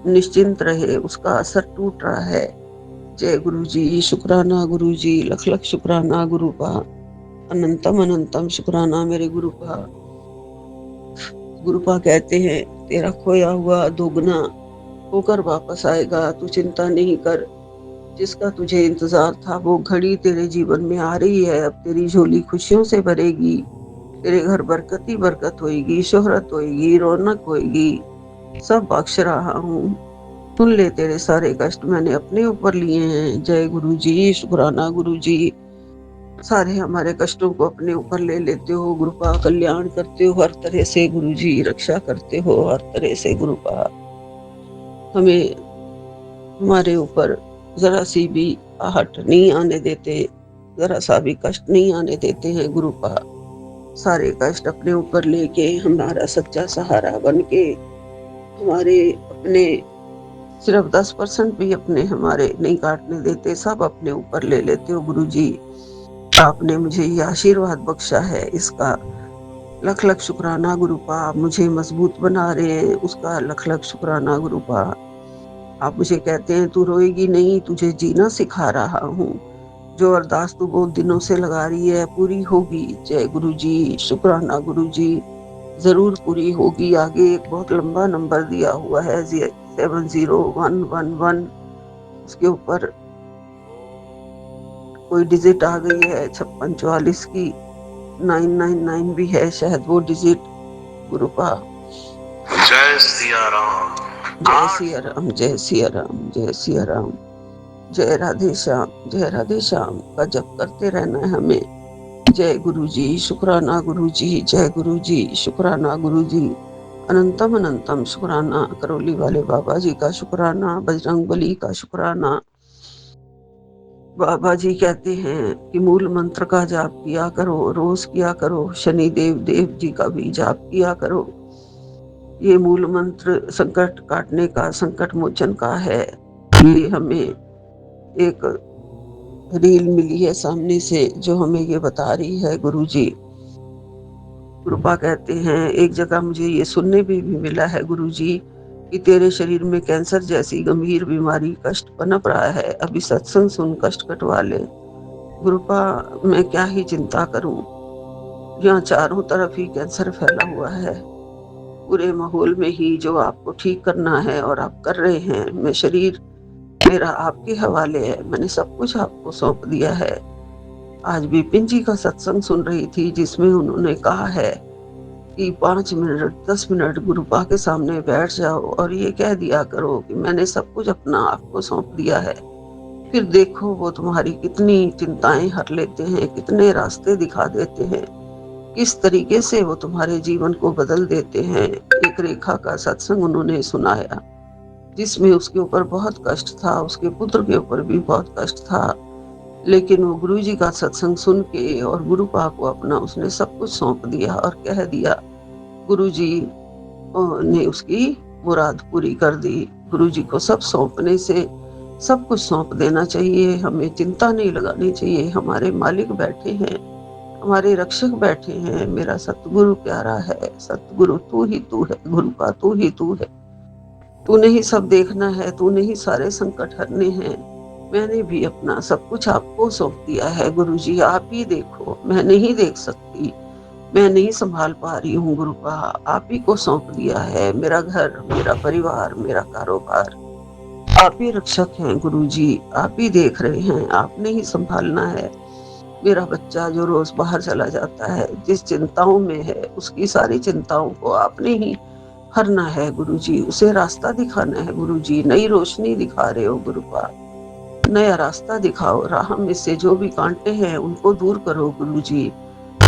निश्चिंत रहे, उसका असर टूट रहा है। जय गुरुजी, शुक्राना गुरुजी, लख लख शुक्राना गुरुपा, अनंतम अनंतम शुक्राना मेरे गुरुपा। गुरुपा कहते हैं तेरा खोया हुआ दोगुना होकर वापस आएगा, तू चिंता नहीं कर। जिसका तुझे इंतजार था वो घड़ी तेरे जीवन में आ रही है, अब तेरी झोली खुशियों से भरेगी, तेरे घर बरकत ही बरकत होएगी, शोहरत होएगी, रौनक होएगी, सब बख्श रहा हूँ। सुन ले, तेरे सारे कष्ट मैंने अपने ऊपर लिए हैं। जय गुरुजी, शुक्राना गुरुजी। सारे हमारे कष्टों को अपने ऊपर ले लेते हो गुरुपा, कल्याण करते हो हर तरह से गुरुजी, रक्षा करते हो हर तरह से गुरुपा। हमें हमारे ऊपर जरा सी भी आहट नहीं आने देते, जरा सा भी कष्ट नहीं आने देते हैं गुरुपा। सारे कष्ट अपने ऊपर लेके हमारा सच्चा सहारा बन के, हमारे अपने सिर्फ 10% भी अपने हमारे नहीं काटने देते, सब अपने ऊपर ले लेते हो गुरुजी। आपने मुझे ये आशीर्वाद बख्शा है, इसका लख लख शुक्राना गुरुपा। आप मुझे मजबूत बना रहे हैं, उसका लख लख शुक्राना गुरुपा। आप मुझे कहते हैं तू रोएगी नहीं, तुझे जीना सिखा रहा हूँ, जो अरदास तू बहुत दिनों से लगा रही है पूरी होगी। जय गुरुजी, शुक्राना गुरुजी, जरूर पूरी होगी। आगे एक बहुत लंबा नंबर दिया हुआ है 70111, उसके ऊपर कोई डिजिट आ गई है 5644 की, 999 भी है शायद वो डिजिट गुरुपा। जय सिया राम, जय सिया राम, जय सिया राम, जय सिया राम, जय राधे श्याम, जय राधे श्याम का जप करते रहना है हमें। जय गुरुजी, शुक्राना गुरुजी, जय गुरुजी, शुक्राना गुरुजी, अनंतम अनंतम शुक्राना। करौली वाले बाबा जी का शुक्राना, बजरंग बली का शुक्राना। बाबा जी कहते हैं कि मूल मंत्र का जाप किया करो, रोज किया करो, शनि देव जी का भी जाप किया करो। ये मूल मंत्र संकट काटने का, संकट मोचन का है। ये हमें एक रील मिली है सामने से जो हमें ये बता रही है गुरुजी। कृपा कहते हैं, एक जगह मुझे ये सुनने में भी मिला है गुरुजी कि तेरे शरीर में कैंसर जैसी गंभीर बीमारी कष्ट पनप रहा है, अभी सत्संग सुन कष्ट कटवा ले। गुरुपा मैं क्या ही चिंता करूं, यहाँ चारों तरफ ही कैंसर फैला हुआ है। पूरे माहौल में ही जो आपको ठीक करना है और आप कर रहे हैं। मैं शरीर मेरा आपके हवाले है, मैंने सब कुछ आपको सौंप दिया है। आज विपिन जी का सत्संग सुन रही थी जिसमें उन्होंने कहा है कि 5 मिनट 10 मिनट गुरुपा के सामने बैठ जाओ और ये कह दिया करो कि मैंने सब कुछ अपना आपको सौंप दिया है। फिर देखो वो तुम्हारी कितनी चिंताएं हर लेते हैं, कितने रास्ते दिखा देते हैं, किस तरीके से वो तुम्हारे जीवन को बदल देते हैं। एक रेखा का सत्संग उन्होंने सुनाया जिसमें उसके ऊपर बहुत कष्ट था, उसके पुत्र के ऊपर भी बहुत कष्ट था, लेकिन वो गुरुजी का सत्संग सुन के और गुरुपा को अपना उसने सब कुछ सौंप दिया और कह दिया। गुरुजी ने उसकी मुराद पूरी कर दी। गुरुजी को सब सौंपने से सब कुछ सौंप देना चाहिए, हमें चिंता नहीं लगानी चाहिए। हमारे मालिक बैठे हैं, हमारे रक्षक बैठे हैं। मेरा सतगुरु प्यारा है, सतगुरु तू ही तू है, गुरुपा तू ही तू है। तूने ही सब देखना है, तूने ही सारे संकट हरने हैं। मैंने भी अपना सब कुछ आपको सौंप दिया है गुरुजी, आप ही देखो, मैं नहीं देख सकती, मैं नहीं संभाल पा रही हूँ गुरुपा, आप ही को सौंप दिया है। मेरा घर, मेरा परिवार, मेरा कारोबार, आप ही रक्षक हैं गुरुजी, आप ही देख रहे हैं, आपने ही संभालना है। मेरा बच्चा जो रोज बाहर चला जाता है, जिस चिंताओं में है, उसकी सारी चिंताओं को आपने ही हरना है गुरुजी, उसे रास्ता दिखाना है गुरुजी। नई रोशनी दिखा रहे हो गुरुपा, नया रास्ता दिखाओ। राह में से जो भी कांटे हैं उनको दूर करो गुरुजी,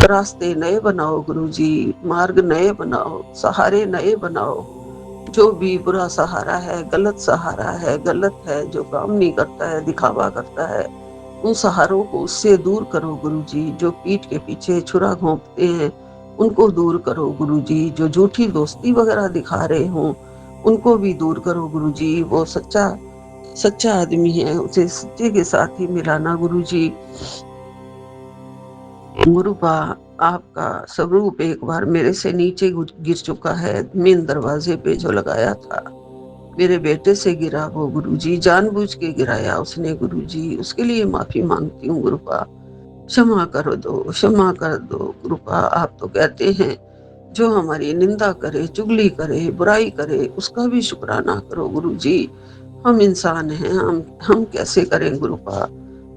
रास्ते नए बनाओ गुरुजी, मार्ग नए बनाओ, सहारे नए बनाओ। जो भी बुरा सहारा है, गलत सहारा है, गलत है, जो काम नहीं करता है, दिखावा करता है, उन सहारों को उससे दूर करो गुरुजी। जो पीठ के पीछे छुरा घोंपते हैं उनको दूर करो गुरुजी। जो झूठी दोस्ती वगैरह दिखा रहे हों उनको भी दूर करो गुरुजी। वो सच्चा आदमी है, उसे सच्चे के साथ ही मिलाना गुरुजी। गुरुपा आपका स्वरूप एक बार मेरे से नीचे गिर चुका है, मेन दरवाजे पे जो लगाया था, मेरे बेटे से गिरा वो गुरुजी, जानबूझ के गिराया उसने गुरुजी, उसके लिए माफी मांगती हूँ गुरुपा, क्षमा कर दो, क्षमा कर दो गुरुपा। आप तो कहते हैं जो हमारी निंदा करे, चुगली करे, बुराई करे, उसका भी शुक्राना करो गुरुजी। हम इंसान हैं, हम कैसे करें गुरुपा,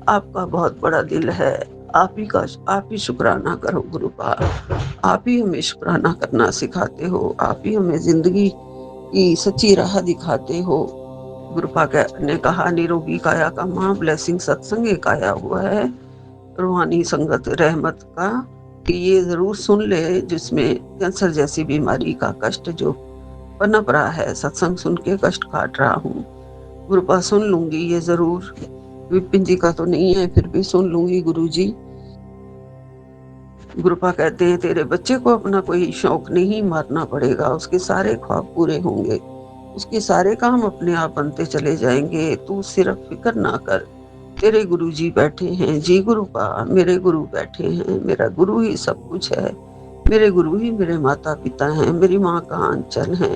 आपका बहुत बड़ा दिल है, आप ही शुक्राना करो गुरुपा। आप ही हमें शुक्राना करना सिखाते हो, आप ही हमें जिंदगी की सच्ची राह दिखाते हो। गुरुपा ने कहा निरोगी काया का माँ ब्लेसिंग सत्संग एक आया हुआ है रूहानी संगत रहमत का, कि ये जरूर सुन ले, जिसमें कैंसर जैसी बीमारी का कष्ट जो पनप रहा है, सत्संग सुन के कष्ट काट रहा हूँ। गुरुपा सुन लूंगी ये जरूर, विपिन जी का तो नहीं है फिर भी सुन लूंगी गुरुजी। गुरुपा कहते हैं तेरे बच्चे को अपना कोई शौक नहीं मारना पड़ेगा, उसके सारे ख्वाब पूरे होंगे, उसके सारे काम अपने आप बनते चले जाएंगे, तू सिर्फ फिक्र ना कर। तेरे गुरुजी बैठे हैं जी गुरुपा, मेरे गुरु बैठे हैं, मेरा गुरु ही सब कुछ है, मेरे गुरु ही मेरे माता पिता हैं, मेरी माँ का आंचल है,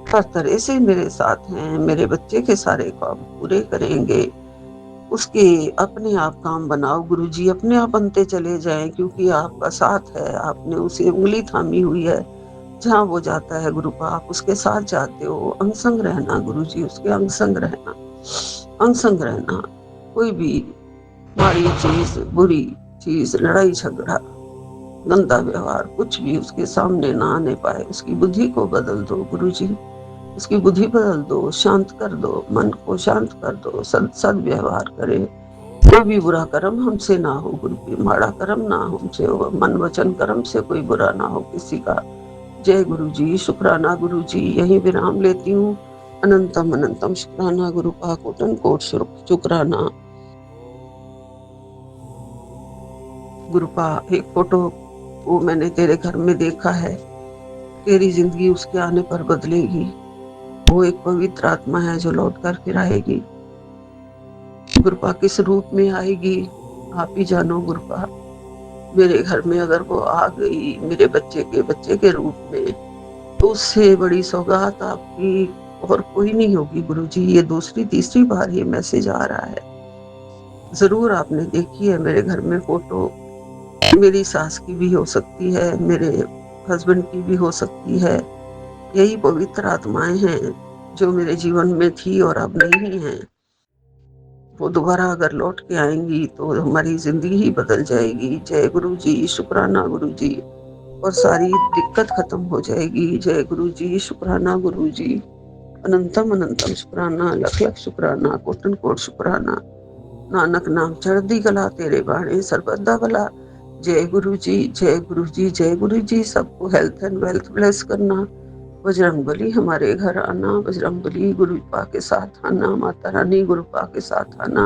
हर तरह से मेरे साथ हैं, मेरे बच्चे के सारे ख्वाब पूरे करेंगे। उसके अपने आप काम बनाओ गुरुजी, अपने आप बनते चले जाएं, क्योंकि आपका साथ है, आपने उसे उंगली थामी हुई है, जहाँ वो जाता है गुरुपा आप उसके साथ जाते हो। अंग संग रहना गुरुजी, उसके अंग संग रहना, अंग संग रहना। कोई भी माड़ी चीज, बुरी चीज, लड़ाई झगड़ा, गंदा व्यवहार, कुछ भी उसके सामने ना आने पाए। उसकी बुद्धि को बदल दो गुरुजी, उसकी बुद्धि बदल दो, शांत कर दो, मन को शांत कर दो, सद व्यवहार करे। कोई भी बुरा कर्म हमसे ना हो गुरु, माड़ा कर्म ना हमसे हो, मन वचन कर्म से कोई बुरा ना हो किसी का। जय गुरुजी, शुक्राना गुरुजी। यही विराम लेती हूँ। अनंतम अनंतम शुक्राना गुरुपा, कोटन कोट शुक्राना गुरुपा। एक फोटो वो मैंने तेरे घर में देखा है, तेरी जिंदगी उसके आने पर बदलेगी। वो एक पवित्र आत्मा है जो लौट कर फिर आएगी। गुरुपा किस रूप में आएगी आप ही जानो। गुरुपा मेरे घर में अगर वो आ गई मेरे बच्चे के रूप में, तो उससे बड़ी सौगात आपकी और कोई नहीं होगी गुरुजी। ये दूसरी तीसरी बार ये मैसेज आ रहा है। जरूर आपने देखी है मेरे घर में फोटो, मेरी सास की भी हो सकती है, मेरे हस्बैंड की भी हो सकती है। यही पवित्र आत्माएं हैं जो मेरे जीवन में थी और अब नहीं है। वो दोबारा अगर लौट के आएंगी तो हमारी जिंदगी ही बदल जाएगी। जय गुरु जी, शुक्राना गुरु जी, और सारी दिक्कत खत्म हो जाएगी। जय गुरु जी, शुक्राना गुरु जी, अनंतम अनंतम शुक्राना, लख लख शुक्राना, कोटन कोट शुक्राना। नानक नाम चढ़दी गला, तेरे बाणे सरबदा भला। जय गुरु जी, जय गुरु जी, जय गुरु जी। सबको हेल्थ एंड वेल्थ ब्लेस करना। बजरंग बली हमारे घर आना, बजरंग बली गुरुपा के साथ आना, माता रानी गुरुपा के साथ आना।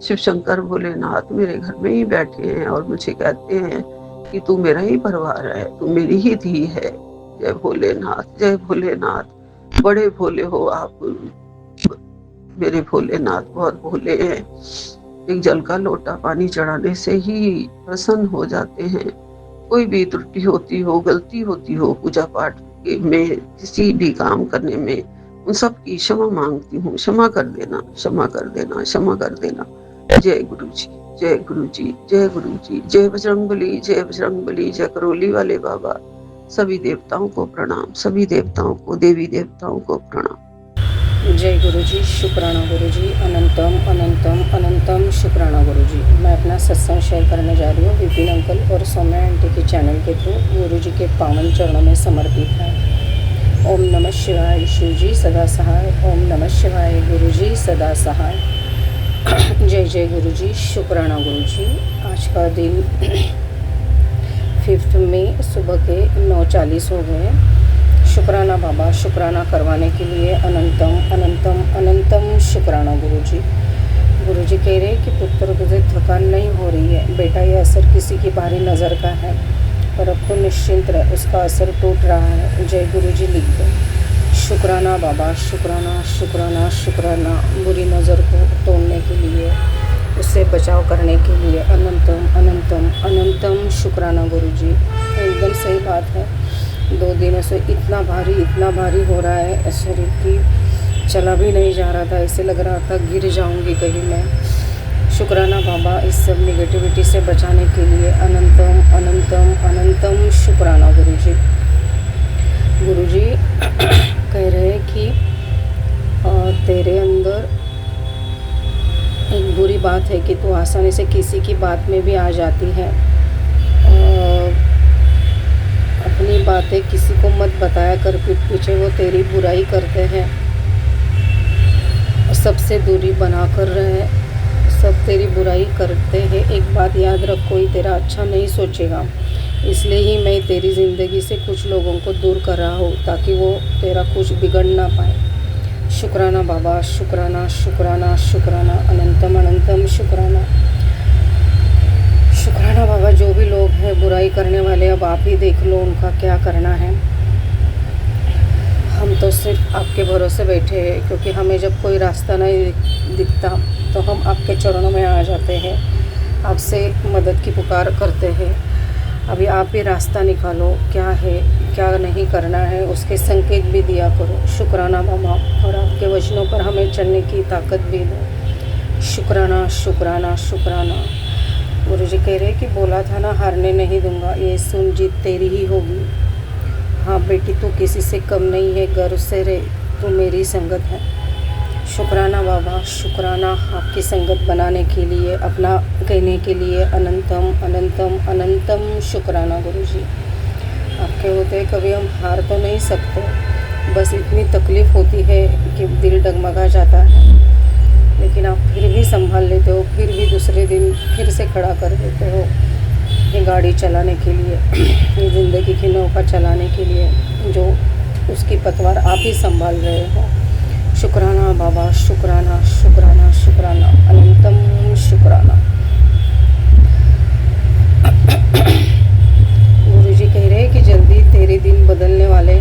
शिव शंकर भोलेनाथ मेरे घर में ही बैठे हैं और मुझे कहते हैं कि तू मेरा ही परिवार है, तू मेरी ही धी है। जय भोलेनाथ, जय भोलेनाथ। बड़े भोले हो आप मेरे भोलेनाथ, बहुत भोले हैं। एक जल का लोटा पानी चढ़ाने से ही प्रसन्न हो जाते हैं। कोई भी त्रुटि होती हो, गलती होती हो पूजा पाठ में, किसी भी काम करने में, उन सब की क्षमा मांगती हूँ। क्षमा कर देना, क्षमा कर देना, क्षमा कर देना। जय गुरु जी, जय गुरु जी, जय गुरु जी। जय बजरंगबली, जय बजरंगबली, जय करौली वाले बाबा। सभी देवताओं को प्रणाम, सभी देवताओं को, देवी देवताओं को प्रणाम। जय गुरु जी, शुक्राना गुरु जी, अनंतम अनंतम अनंतम शुक्राना गुरु जी। मैं अपना सत्संग शेयर करने जा रही हूँ विपिन अंकल और सौम्या आंटी के चैनल के थ्रू। गुरु जी के पावन चरणों में समर्पित है। ओम नमः शिवाय, शिव जी सदा सहाय। ओम नमः शिवाय, गुरु जी सदा सहाय। जय जय गुरु जी, शुक्राना गुरु जी। आज का दिन 5 मई सुबह के 9:40 हो गए। शुक्राना बाबा, शुक्राना करवाने के लिए अनंतम अनंतम अनंतम शुक्राना गुरु जी। गुरु जी कह रहे हैं कि पुत्र तुझे थकान नहीं हो रही है बेटा, ये असर किसी की बाहरी नज़र का है, पर अब तो निश्चिंत रह, उसका असर टूट रहा है। जय गुरु जी लिख दो। शुक्राना बाबा, शुक्राना शुक्राना शुक्राना। बुरी नज़र को तोड़ने के लिए, उससे बचाव करने के लिए अनंतम अनंतम अनंतम शुक्राना गुरु जी। एकदम सही बात है। 2 दिनों से इतना भारी हो रहा है शरीर की, चला भी नहीं जा रहा था, ऐसे लग रहा था गिर जाऊंगी कहीं मैं। शुक्राना बाबा इस सब नेगेटिविटी से बचाने के लिए अनंतम अनंतम अनंतम शुक्राना गुरु जी। गुरु जी कह रहे हैं कि तेरे अंदर एक बुरी बात है कि तू आसानी से किसी की बात में भी आ जाती है। अपनी बातें किसी को मत बताया कर, पीठ पीछे वो तेरी बुराई करते हैं, सबसे दूरी बना कर रहे, सब तेरी बुराई करते हैं। एक बात याद रख, कोई तेरा अच्छा नहीं सोचेगा, इसलिए ही मैं तेरी ज़िंदगी से कुछ लोगों को दूर कर रहा हूँ ताकि वो तेरा कुछ बिगड़ ना पाए। शुक्राना बाबा, शुक्राना शुक्राना शुक्राना, अनंतम अनंतम शुक्राना। शुक्राना बाबा, जो भी लोग हैं बुराई करने वाले, अब आप ही देख लो उनका क्या करना है। हम तो सिर्फ आपके भरोसे बैठे हैं, क्योंकि हमें जब कोई रास्ता नहीं दिखता तो हम आपके चरणों में आ जाते हैं, आपसे मदद की पुकार करते हैं। अभी आप ही रास्ता निकालो, क्या है क्या नहीं करना है, उसके संकेत भी दिया करो। शुक्राना बाबा, और आपके वचनों पर हमें चलने की ताकत भी दो। शुक्राना शुक्राना शुक्राना। गुरु जी कह रहे कि बोला था ना हारने नहीं दूंगा, ये सुन जीत तेरी ही होगी। हाँ बेटी, तू किसी से कम नहीं है, गर्व से रहे, तू मेरी संगत है। शुक्राना बाबा, शुक्राना आपकी संगत बनाने के लिए, अपना कहने के लिए अनंतम अनंतम अनंतम शुक्राना गुरु जी। आपके होते कभी हम हार तो नहीं सकते, बस इतनी तकलीफ़ होती है कि दिल डगमगा जाता है, लेकिन आप फिर भी संभाल लेते हो, फिर भी दूसरे दिन फिर से खड़ा कर देते हो ये गाड़ी चलाने के लिए, ये ज़िंदगी की नौका चलाने के लिए, जो उसकी पतवार आप ही संभाल रहे हो। शुक्राना बाबा, शुक्राना शुक्राना शुक्राना, अनंतम शुक्राना। गुरु जी कह रहे हैं कि जल्दी तेरे दिन बदलने वाले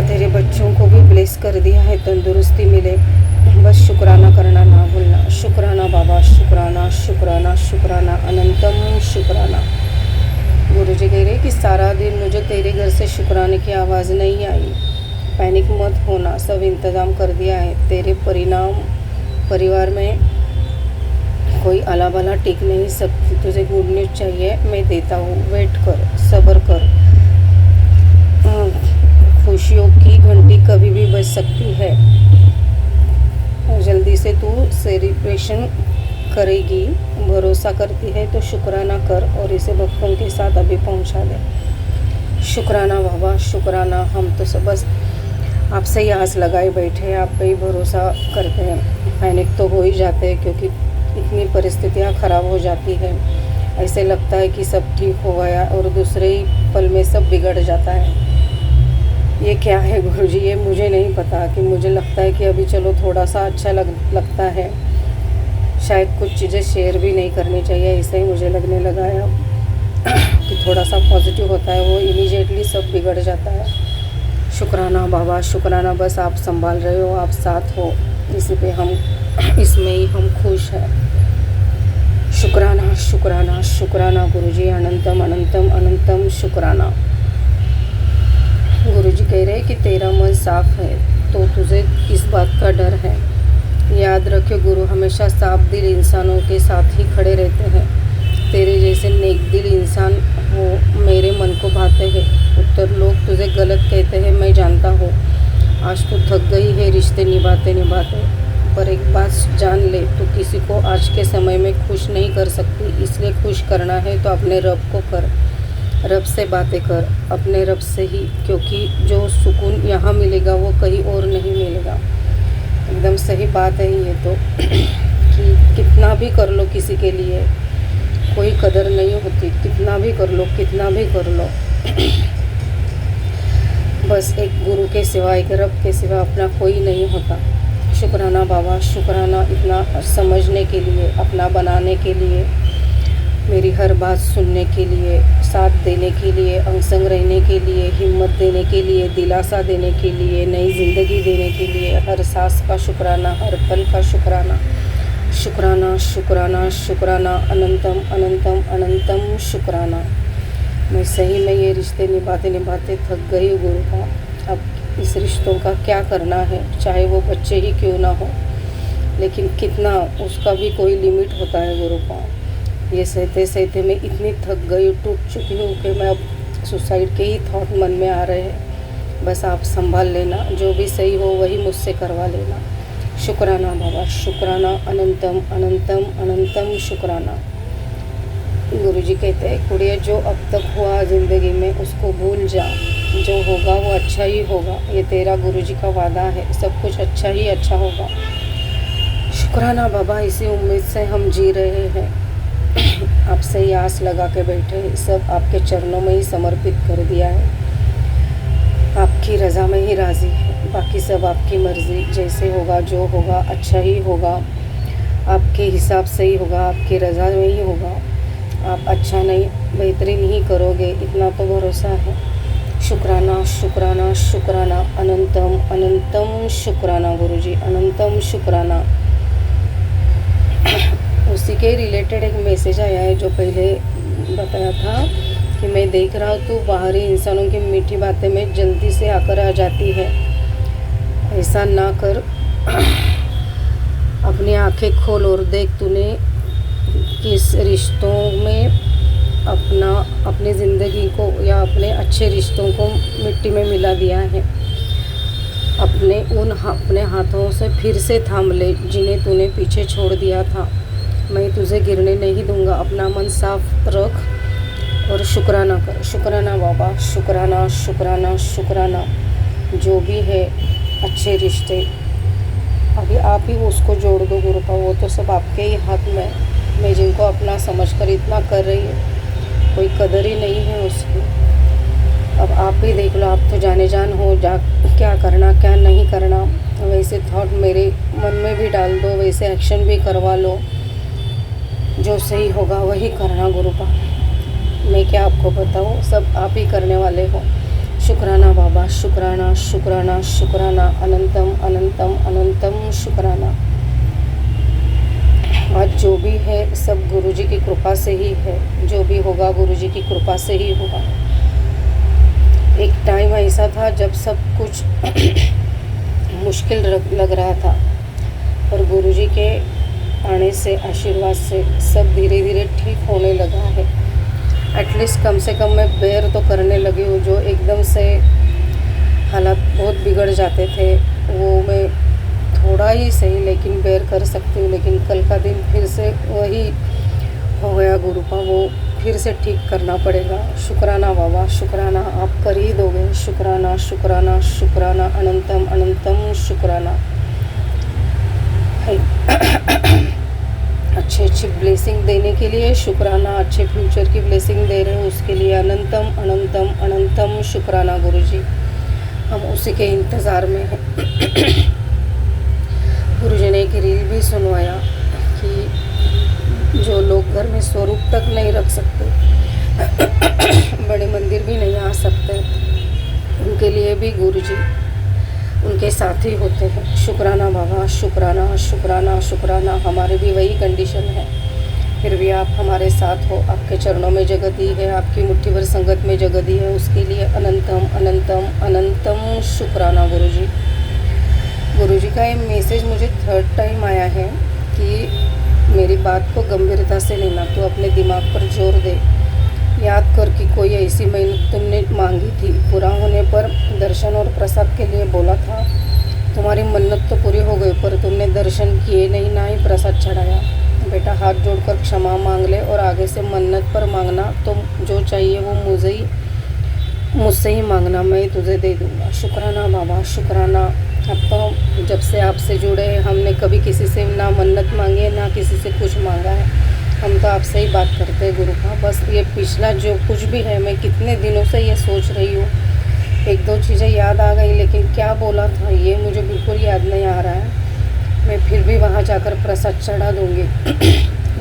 तेरे बच्चों को भी ब्लेस कर दिया है, तंदुरुस्ती मिले, बस शुक्राना करना ना भूलना। शुक्राना बाबा, शुक्राना शुक्राना शुक्राना, अनंतम शुक्राना। गुरुजी कह रहे कि सारा दिन मुझे तेरे घर से शुक्राने की आवाज़ नहीं आई। पैनिक मत होना, सब इंतज़ाम कर दिया है। तेरे परिवार में कोई आला बाला टिक नहीं सकती। तुझे गुड न्यूज़ चाहिए, मैं देता हूँ। वेट कर, सब्र कर। खुशियों की घंटी कभी भी बज सकती है। जल्दी से तू सेलिब्रेशन करेगी। भरोसा करती है तो शुक्राना कर और इसे भक्तों के साथ अभी पहुंचा दे। शुक्राना बाबा, शुक्राना। हम तो सब बस आपसे ही आस लगाए बैठे, आप पे ही भरोसा करते हैं। पैनिक तो हो ही जाते हैं क्योंकि इतनी परिस्थितियाँ ख़राब हो जाती है। ऐसे लगता है कि सब ठीक हो गया और दूसरे ही पल में सब बिगड़ जाता है। ये क्या है गुरुजी, ये मुझे नहीं पता। कि मुझे लगता है कि अभी चलो थोड़ा सा अच्छा लगता है, शायद कुछ चीज़ें शेयर भी नहीं करनी चाहिए, ऐसे ही मुझे लगने लगा है अब कि थोड़ा सा पॉजिटिव होता है वो इमीडिएटली सब बिगड़ जाता है। शुक्राना बाबा, शुक्राना। बस आप संभाल रहे हो, आप साथ हो, इसी पे हम, इसमें ही हम खुश हैं। शुक्राना शुक्राना शुक्राना गुरुजी, अनंतम अनंतम अनंतम शुक्राना। गुरुजी कह रहे हैं कि तेरा मन साफ है तो तुझे किस बात का डर है। याद रखियो, गुरु हमेशा साफ दिल इंसानों के साथ ही खड़े रहते हैं। तेरे जैसे नेक दिल इंसान हो मेरे मन को भाते हैं। उत्तर लोग तुझे गलत कहते हैं, मैं जानता हूँ। आज तो थक गई है रिश्ते निभाते निभाते, पर एक बात जान ले, तू किसी को आज के समय में खुश नहीं कर सकती। इसलिए खुश करना है तो अपने रब को कर, रब से बातें कर, अपने रब से ही, क्योंकि जो सुकून यहाँ मिलेगा वो कहीं और नहीं मिलेगा। एकदम सही बात है ये तो कि कितना भी कर लो किसी के लिए कोई कदर नहीं होती। कितना भी कर लो, कितना भी कर लो, बस एक गुरु के सिवा, एक रब के सिवा अपना कोई नहीं होता। शुक्राना बाबा, शुक्राना इतना समझने के लिए, अपना बनाने के लिए, मेरी हर बात सुनने के लिए, साथ देने के लिए, अंग संग रहने के लिए, हिम्मत देने के लिए, दिलासा देने के लिए, नई ज़िंदगी देने के लिए, हर सांस का शुक्राना, हर पल का शुक्राना। शुक्राना शुक्राना शुक्राना, अनंतम अनंतम अनंतम शुक्राना। मैं सही में ये रिश्ते निभाते निभाते थक गई हूँ गुरु का। अब इस रिश्तों का क्या करना है, चाहे वो बच्चे ही क्यों ना हो, लेकिन कितना, उसका भी कोई लिमिट होता है गुरु का। ये सहते सहते मैं इतनी थक गई, टूट चुकी हूँ कि मैं अब सुसाइड के ही थॉट मन में आ रहे हैं। बस आप संभाल लेना, जो भी सही हो वही मुझसे करवा लेना। शुक्राना बाबा, शुक्राना, अनंतम अनंतम अनंतम शुक्राना। गुरुजी कहते हैं कुड़िया, जो अब तक हुआ ज़िंदगी में उसको भूल जा, जो होगा वो अच्छा ही होगा। ये तेरा गुरुजी का वादा है, सब कुछ अच्छा ही अच्छा होगा। शुक्राना बाबा, इसी उम्मीद से हम जी रहे हैं। आपसे ही आस लगा के बैठे हैं, सब आपके चरणों में ही समर्पित कर दिया है। आपकी रज़ा में ही राज़ी है, बाकी सब आपकी मर्ज़ी। जैसे होगा, जो होगा अच्छा ही होगा, आपके हिसाब से ही होगा, आपकी रज़ा में ही होगा। आप अच्छा नहीं बेहतरीन ही करोगे, इतना तो भरोसा है। शुक्राना शुक्राना शुक्राना, अनंतम अनंतम शुक्राना गुरुजी, अनंतम शुक्राना। उसी के रिलेटेड एक मैसेज आया है जो पहले बताया था कि मैं देख रहा हूँ तो बाहरी इंसानों की मीठी बातें में जल्दी से आकर आ जाती है। ऐसा ना कर, अपनी आंखें खोल और देख तूने किस रिश्तों में अपनी ज़िंदगी को या अपने अच्छे रिश्तों को मिट्टी में मिला दिया है। अपने हाथों से फिर से थाम ले जिन्हें तूने पीछे छोड़ दिया था। मैं तुझे गिरने नहीं दूंगा। अपना मन साफ रख और शुक्राना कर। शुक्राना बाबा, शुक्राना शुक्राना शुक्राना। जो भी है अच्छे रिश्ते, अभी आप ही उसको जोड़ दो गुरु का, वो तो सब आपके ही हाथ में। मैं जिनको अपना समझकर इतना कर रही हूँ, कोई कदर ही नहीं है उसकी। अब आप ही देख लो, आप तो जाने जान हो, क्या करना क्या नहीं करना। वैसे थॉट मेरे मन में भी डाल दो, वैसे एक्शन भी करवा लो। जो सही होगा वही करना गुरु का। मैं क्या आपको बताऊँ, सब आप ही करने वाले हो। शुक्राना बाबा, शुक्राना शुक्राना शुक्राना, अनंतम अनंतम अनंतम शुक्राना। आज जो भी है सब गुरुजी की कृपा से ही है, जो भी होगा गुरुजी की कृपा से ही होगा। एक टाइम ऐसा था जब सब कुछ मुश्किल लग रहा था, पर गुरुजी के आने से, आशीर्वाद से सब धीरे धीरे ठीक होने लगा है। एटलीस्ट कम से कम मैं बेर तो करने लगी हूँ। जो एकदम से हालात बहुत बिगड़ जाते थे वो मैं थोड़ा ही सही लेकिन बेर कर सकती हूँ। लेकिन कल का दिन फिर से वही हो गया गुरु का, वो फिर से ठीक करना पड़ेगा। शुक्राना बाबा, शुक्राना, आप कर ही दोगे। शुक्राना शुक्राना शुक्राना, अनंतम अनंतम शुक्राना। अच्छी ब्लेसिंग देने के लिए शुक्राना, अच्छे फ्यूचर की ब्लेसिंग दे रहे हो उसके लिए अनंतम अनंतम अनंतम शुक्राना गुरुजी। हम उसी के इंतज़ार में हैं। गुरुजी ने एक रील भी सुनवाया कि जो लोग घर में स्वरूप तक नहीं रख सकते, बड़े मंदिर भी नहीं आ सकते, उनके लिए भी गुरुजी उनके साथ ही होते हैं। शुक्राना बाबा, शुक्राना शुक्राना शुक्राना। हमारे भी वही कंडीशन है, फिर भी आप हमारे साथ हो। आपके चरणों में जगह दी है, आपकी मुट्ठी भर संगत में जगह दी है, उसके लिए अनंतम अनंतम अनंतम शुक्राना गुरुजी। गुरुजी का ये मैसेज मुझे 3rd टाइम आया है कि मेरी बात को गंभीरता से लेना, तो अपने दिमाग पर जोर दे। याद कर कि कोई ऐसी मेहनत तुमने मांगी थी, पूरा होने पर दर्शन और प्रसाद के लिए बोला था। तुम्हारी मन्नत तो पूरी हो गई, पर तुमने दर्शन किए नहीं, ना ही प्रसाद चढ़ाया। बेटा हाथ जोड़कर क्षमा मांग ले और आगे से मन्नत पर मांगना, तो जो चाहिए वो मुझसे ही मांगना, मैं तुझे दे दूँगा। शुक्राना बाबा, शुक्राना। अब तो जब से आपसे जुड़े हैं हमने कभी किसी से ना मन्नत मांगी है, ना किसी से कुछ मांगा है। हम तो आपसे ही बात करते हैं गुरु का। बस ये पिछला जो कुछ भी है, मैं कितने दिनों से ये सोच रही हूँ। 1-2 चीज़ें याद आ गई, लेकिन क्या बोला था ये मुझे बिल्कुल याद नहीं आ रहा है। मैं फिर भी वहाँ जाकर प्रसाद चढ़ा दूँगी।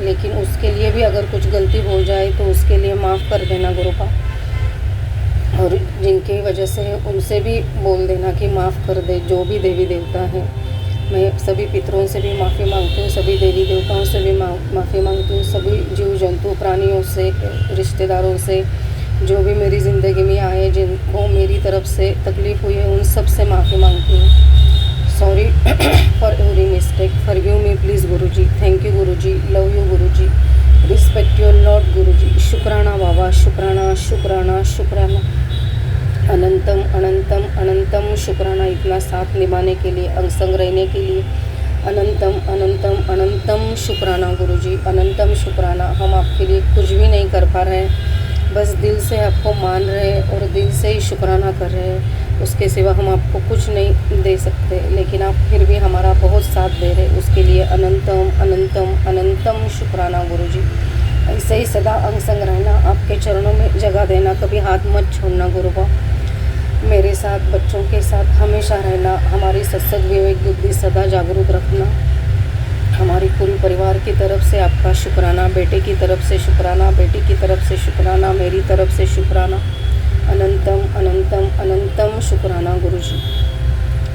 लेकिन उसके लिए भी अगर कुछ गलती हो जाए तो उसके लिए माफ़ कर देना गुरु का। और जिनकी वजह से उनसे भी बोल देना कि माफ़ कर दे, जो भी देवी देवता हैं। मैं सभी पितरों से भी माफ़ी मांगती हूँ, सभी देवी देवताओं से भी माफ़ी मांगती हूँ, सभी जीव जंतु प्राणियों से, रिश्तेदारों से, जो भी मेरी ज़िंदगी में आए, जिनको मेरी तरफ से तकलीफ़ हुई है, उन सब से माफ़ी मांगती हूँ। Sorry for every mistake, forgive me please Guruji. Thank you Guruji, love you Guruji, respect your lord Guruji. शुक्राना बाबा, शुक्राना शुक्राना शुक्राना, अनंतम अनंतम अनंतम शुक्राना। इतना साथ निभाने के लिए, अंग संग रहने के लिए अनंतम अनंतम अनंतम शुक्राना गुरुजी, अनंतम शुक्राना। हम आपके लिए कुछ भी नहीं कर पा रहे हैं, बस दिल से आपको मान रहे हैं और दिल से ही शुक्राना कर रहे हैं। उसके सिवा हम आपको कुछ नहीं दे सकते, लेकिन आप फिर भी हमारा बहुत साथ दे रहे, उसके लिए अनंतम अनंतम अनंतम शुक्राना गुरुजी। ऐसे ही सदा अंग संग रहना, आपके चरणों में जगह देना, कभी हाथ मत छोड़ना गुरुबा। मेरे साथ, बच्चों के साथ हमेशा रहना, हमारी सत्संग विवेक बुद्धि सदा जागरूक रखना। हमारी पूरी परिवार की तरफ से आपका शुक्राना, बेटे की तरफ से शुक्राना, बेटी की तरफ से शुक्राना, मेरी तरफ से शुक्राना। अनंतम अनंतम अनंतम शुक्राना गुरुजी।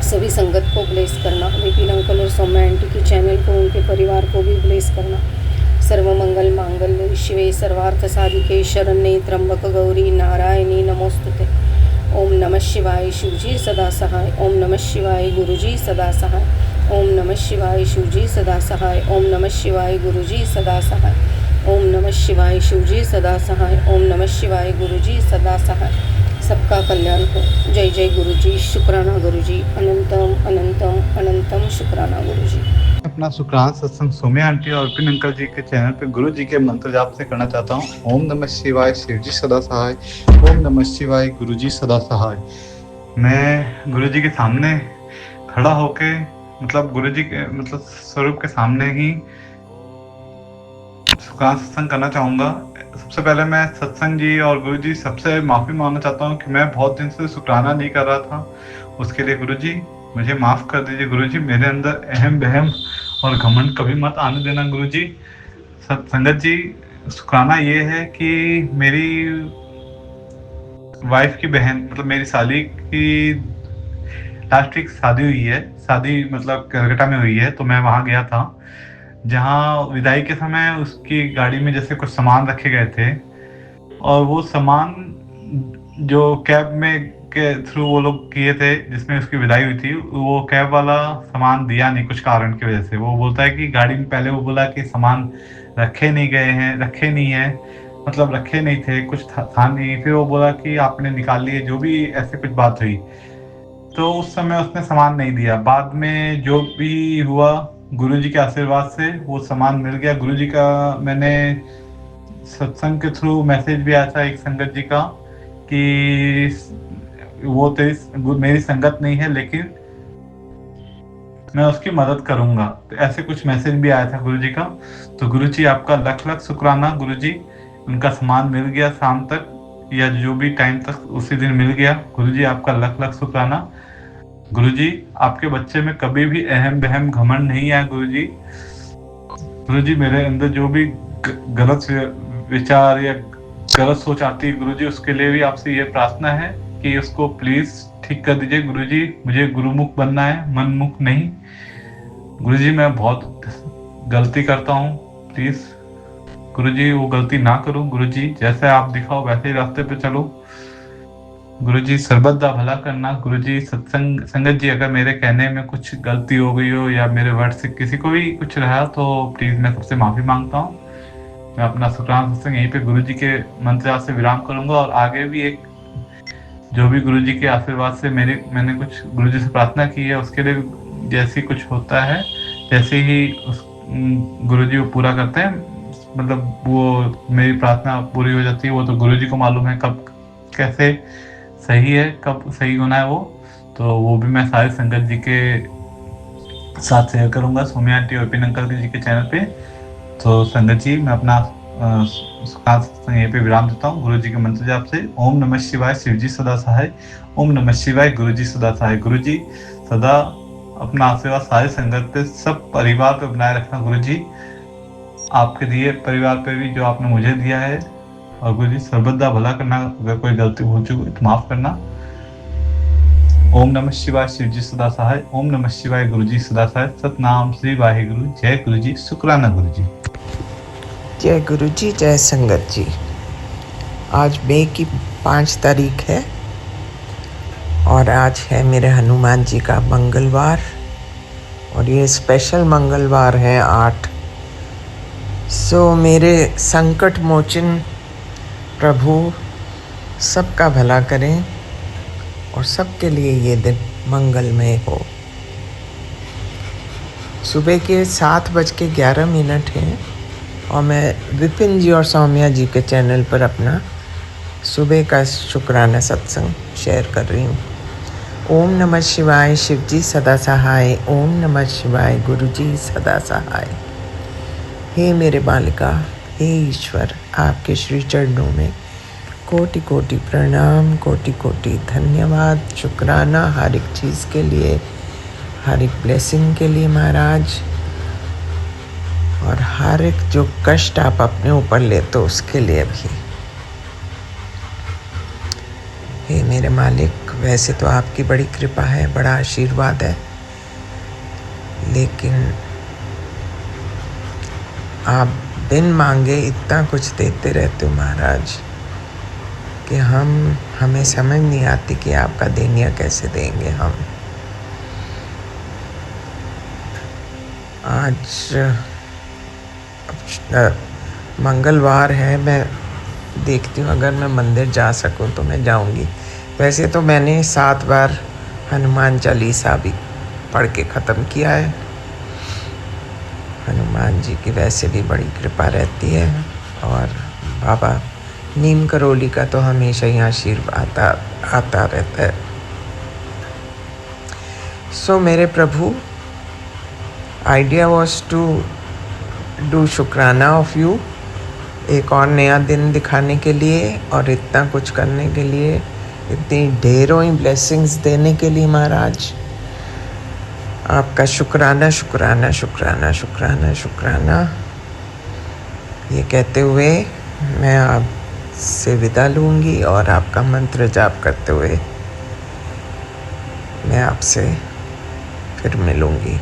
सभी संगत को ब्लेस करना, विपिन अंकल और सौम्या आंटी की चैनल को, उनके परिवार को भी ब्लेस करना। सर्वमंगल मांगल्ये शिवे सर्वार्थ साधिके शरण्ये त्र्यंबक गौरी नारायणी नमोस्तुते। ओम नमः शिवाय शिवजी सदा सहाय। ओम नमः शिवाय गुरुजी सदा सहाय। ओम नमः शिवाय शिवजी सदा सहाय। ओम नमः शिवाय गुरुजी सदा सहाय। ओम नमः शिवाय शिवजी सदा सहाय। ओम नमः शिवाय गुरुजी सदा सहाय। सबका कल्याण हो। जय जय गुरुजी, शुक्राना गुरुजी, अनंतम अनंतम अनंतम शुक्राना गुरुजी। अपना शुक्राना सत्संग सौम्या आंटी और विपिन अंकल जी के चैनल पे गुरु जी के मंत्र जाप से करना चाहता हूँ। ओम नमः शिवाय शिवजी सदा सहाय। ओम नमः शिवाय गुरुजी सदा सहाय। मैं गुरु जी के सामने खड़ा होके, मतलब गुरु जी के स्वरूप के सामने ही शुक्राना सत्संग करना चाहूँगा। सबसे पहले मैं सत्संग जी और गुरु जी सबसे माफ़ी मांगना चाहता हूँ कि मैं बहुत दिन से शुक्राना नहीं कर रहा था। उसके लिए गुरु जी मुझे माफ़ कर दीजिए। गुरु जी मेरे अंदर अहम बहम और घमंड कभी मत आने देना गुरु जी। संगत जी, शुक्राना ये है कि मेरी वाइफ की बहन मतलब मेरी साली की लास्ट वीक शादी हुई है। शादी मतलब कलकत्ता में हुई है, तो मैं वहाँ गया था, जहाँ विदाई के समय उसकी गाड़ी में जैसे कुछ सामान रखे गए थे, और वो सामान जो कैब में के थ्रू वो लोग किए थे जिसमें उसकी विदाई हुई थी, वो कैब वाला सामान दिया नहीं कुछ कारण की वजह से। वो बोलता है कि गाड़ी में पहले वो बोला कि सामान रखे नहीं गए हैं, रखे नहीं है, मतलब रखे नहीं थे, कुछ था नहीं। फिर वो बोला कि आपने निकाल लिए, जो भी ऐसे कुछ बात हुई, तो उस समय उसने सामान नहीं दिया। बाद में जो भी हुआ, गुरुजी के आशीर्वाद से वो सामान मिल गया। गुरुजी का मैंने सत्संग के थ्रू मैसेज भी आया था एक संगत जी का कि वो मेरी संगत नहीं है, लेकिन मैं उसकी मदद करूंगा। तो ऐसे कुछ मैसेज भी आया था गुरुजी का। तो गुरुजी आपका लख लख शुक्राना। गुरुजी, उनका सामान मिल गया शाम तक, या जो भी टाइम तक उसी दिन मिल गया। गुरुजी आपका लख लख शुक्राना। गुरुजी, आपके बच्चे में कभी भी अहम बहम घमंड नहीं आया। गुरुजी, मेरे अंदर जो भी गलत विचार या गलत सोच आती है गुरुजी, उसके लिए भी आपसे ये प्रार्थना है कि उसको प्लीज ठीक कर दीजिए। गुरुजी, मुझे गुरुमुख बनना है, मनमुख नहीं। गुरुजी, मैं बहुत गलती करता हूँ, प्लीज गुरुजी वो गलती ना करूं। गुरुजी, जैसे आप दिखाओ वैसे ही रास्ते पे चलो। गुरुजी, सर्बत दा भला करना। गुरुजी, संगत जी, अगर मेरे कहने में कुछ गलती हो गई हो या मेरे वर्ड से किसी को भी कुछ रहा, तो प्लीज मैं सबसे माफी मांगता हूँ। मैं अपना शुक्राना सत्संग यहीं पे गुरुजी के मंत्र से विराम करूंगा, और आगे भी एक जो भी गुरुजी के आशीर्वाद से मैंने कुछ गुरुजी से प्रार्थना की है, उसके लिए जैसे कुछ होता है, जैसे ही गुरुजी वो पूरा करते हैं, मतलब वो मेरी प्रार्थना पूरी हो जाती है। वो तो गुरुजी को मालूम है कब कैसे सही है, कब सही होना है वो। तो वो भी मैं सारे संगत जी के साथ शेयर करूंगा, सौम्या आंटी और विपिन अंकल जी के चैनल पे। तो संगत जी, मैं अपना यहीं पे विराम देता हूँ गुरु जी के मंत्र जाप से। ओम नमः शिवाय, शिव जी सदा सहाय। ओम नमः शिवाय, गुरु जी सदा सहाय। गुरु जी सदा अपना आशीर्वाद सारे संगत पे, सब परिवार पे बनाए रखना। गुरु जी, आपके दिए परिवार पे भी जो आपने मुझे दिया है, और गुरु जी सर्वदा भला करना। अगर कोई गलती हो चुकी तो माफ करना। ओम नमः शिवाय, शिव जी सदा सहाय। ओम नमः शिवाय, गुरु जी सदा सहाय। सतनाम श्री वाहिगुरु। जय गुरु जी। शुक्राना गुरु जी। जय गुरु जी, जय संगत जी। आज मई की 5 तारीख है, और आज है मेरे हनुमान जी का मंगलवार, और ये स्पेशल मंगलवार है 8। मेरे संकट मोचन प्रभु सबका भला करें, और सबके लिए ये दिन मंगलमय हो। सुबह के 7:11 हैं, और मैं विपिन जी और सौम्या जी के चैनल पर अपना सुबह का शुक्राना सत्संग शेयर कर रही हूँ। ओम नमः शिवाय, शिव जी सदा सहाय। ओम नमः शिवाय, गुरु जी सदा सहाय। हे मेरे बालिका, हे ईश्वर, आपके श्री चरणों में कोटि कोटि प्रणाम, कोटि कोटि धन्यवाद, शुक्राना हर एक चीज़ के लिए, हर एक ब्लेसिंग के लिए महाराज, और हर एक जो कष्ट आप अपने ऊपर लेते हो उसके लिए भी। हे मेरे मालिक, वैसे तो आपकी बड़ी कृपा है, बड़ा आशीर्वाद है, लेकिन आप बिन मांगे इतना कुछ देते रहते हो महाराज कि हमें समझ नहीं आती कि आपका देनिया कैसे देंगे हम। आज मंगलवार है, मैं देखती हूँ अगर मैं मंदिर जा सकूँ तो मैं जाऊँगी। वैसे तो मैंने 7 बार हनुमान चालीसा भी पढ़ के ख़त्म किया है। हनुमान जी की वैसे भी बड़ी कृपा रहती है, और बाबा नीम करोली का तो हमेशा ही आशीर्वाद आता रहता है। मेरे प्रभु, आइडिया वॉज टू डू शुक्राना ऑफ यू, एक और नया दिन दिखाने के लिए, और इतना कुछ करने के लिए, इतनी ढेरों ही ब्लेसिंग्स देने के लिए महाराज। आपका शुक्राना शुक्राना शुक्राना शुक्राना शुक्राना। ये कहते हुए मैं आप से विदा लूँगी और आपका मंत्र जाप करते हुए मैं आपसे फिर मिलूँगी।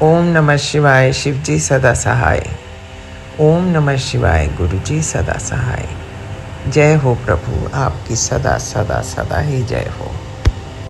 ओम नमः शिवाय, शिव जी सदा सहाय। ओम नमः शिवाय, गुरु जी सदा सहाय। जय हो प्रभु, आपकी सदा सदा सदा ही जय हो।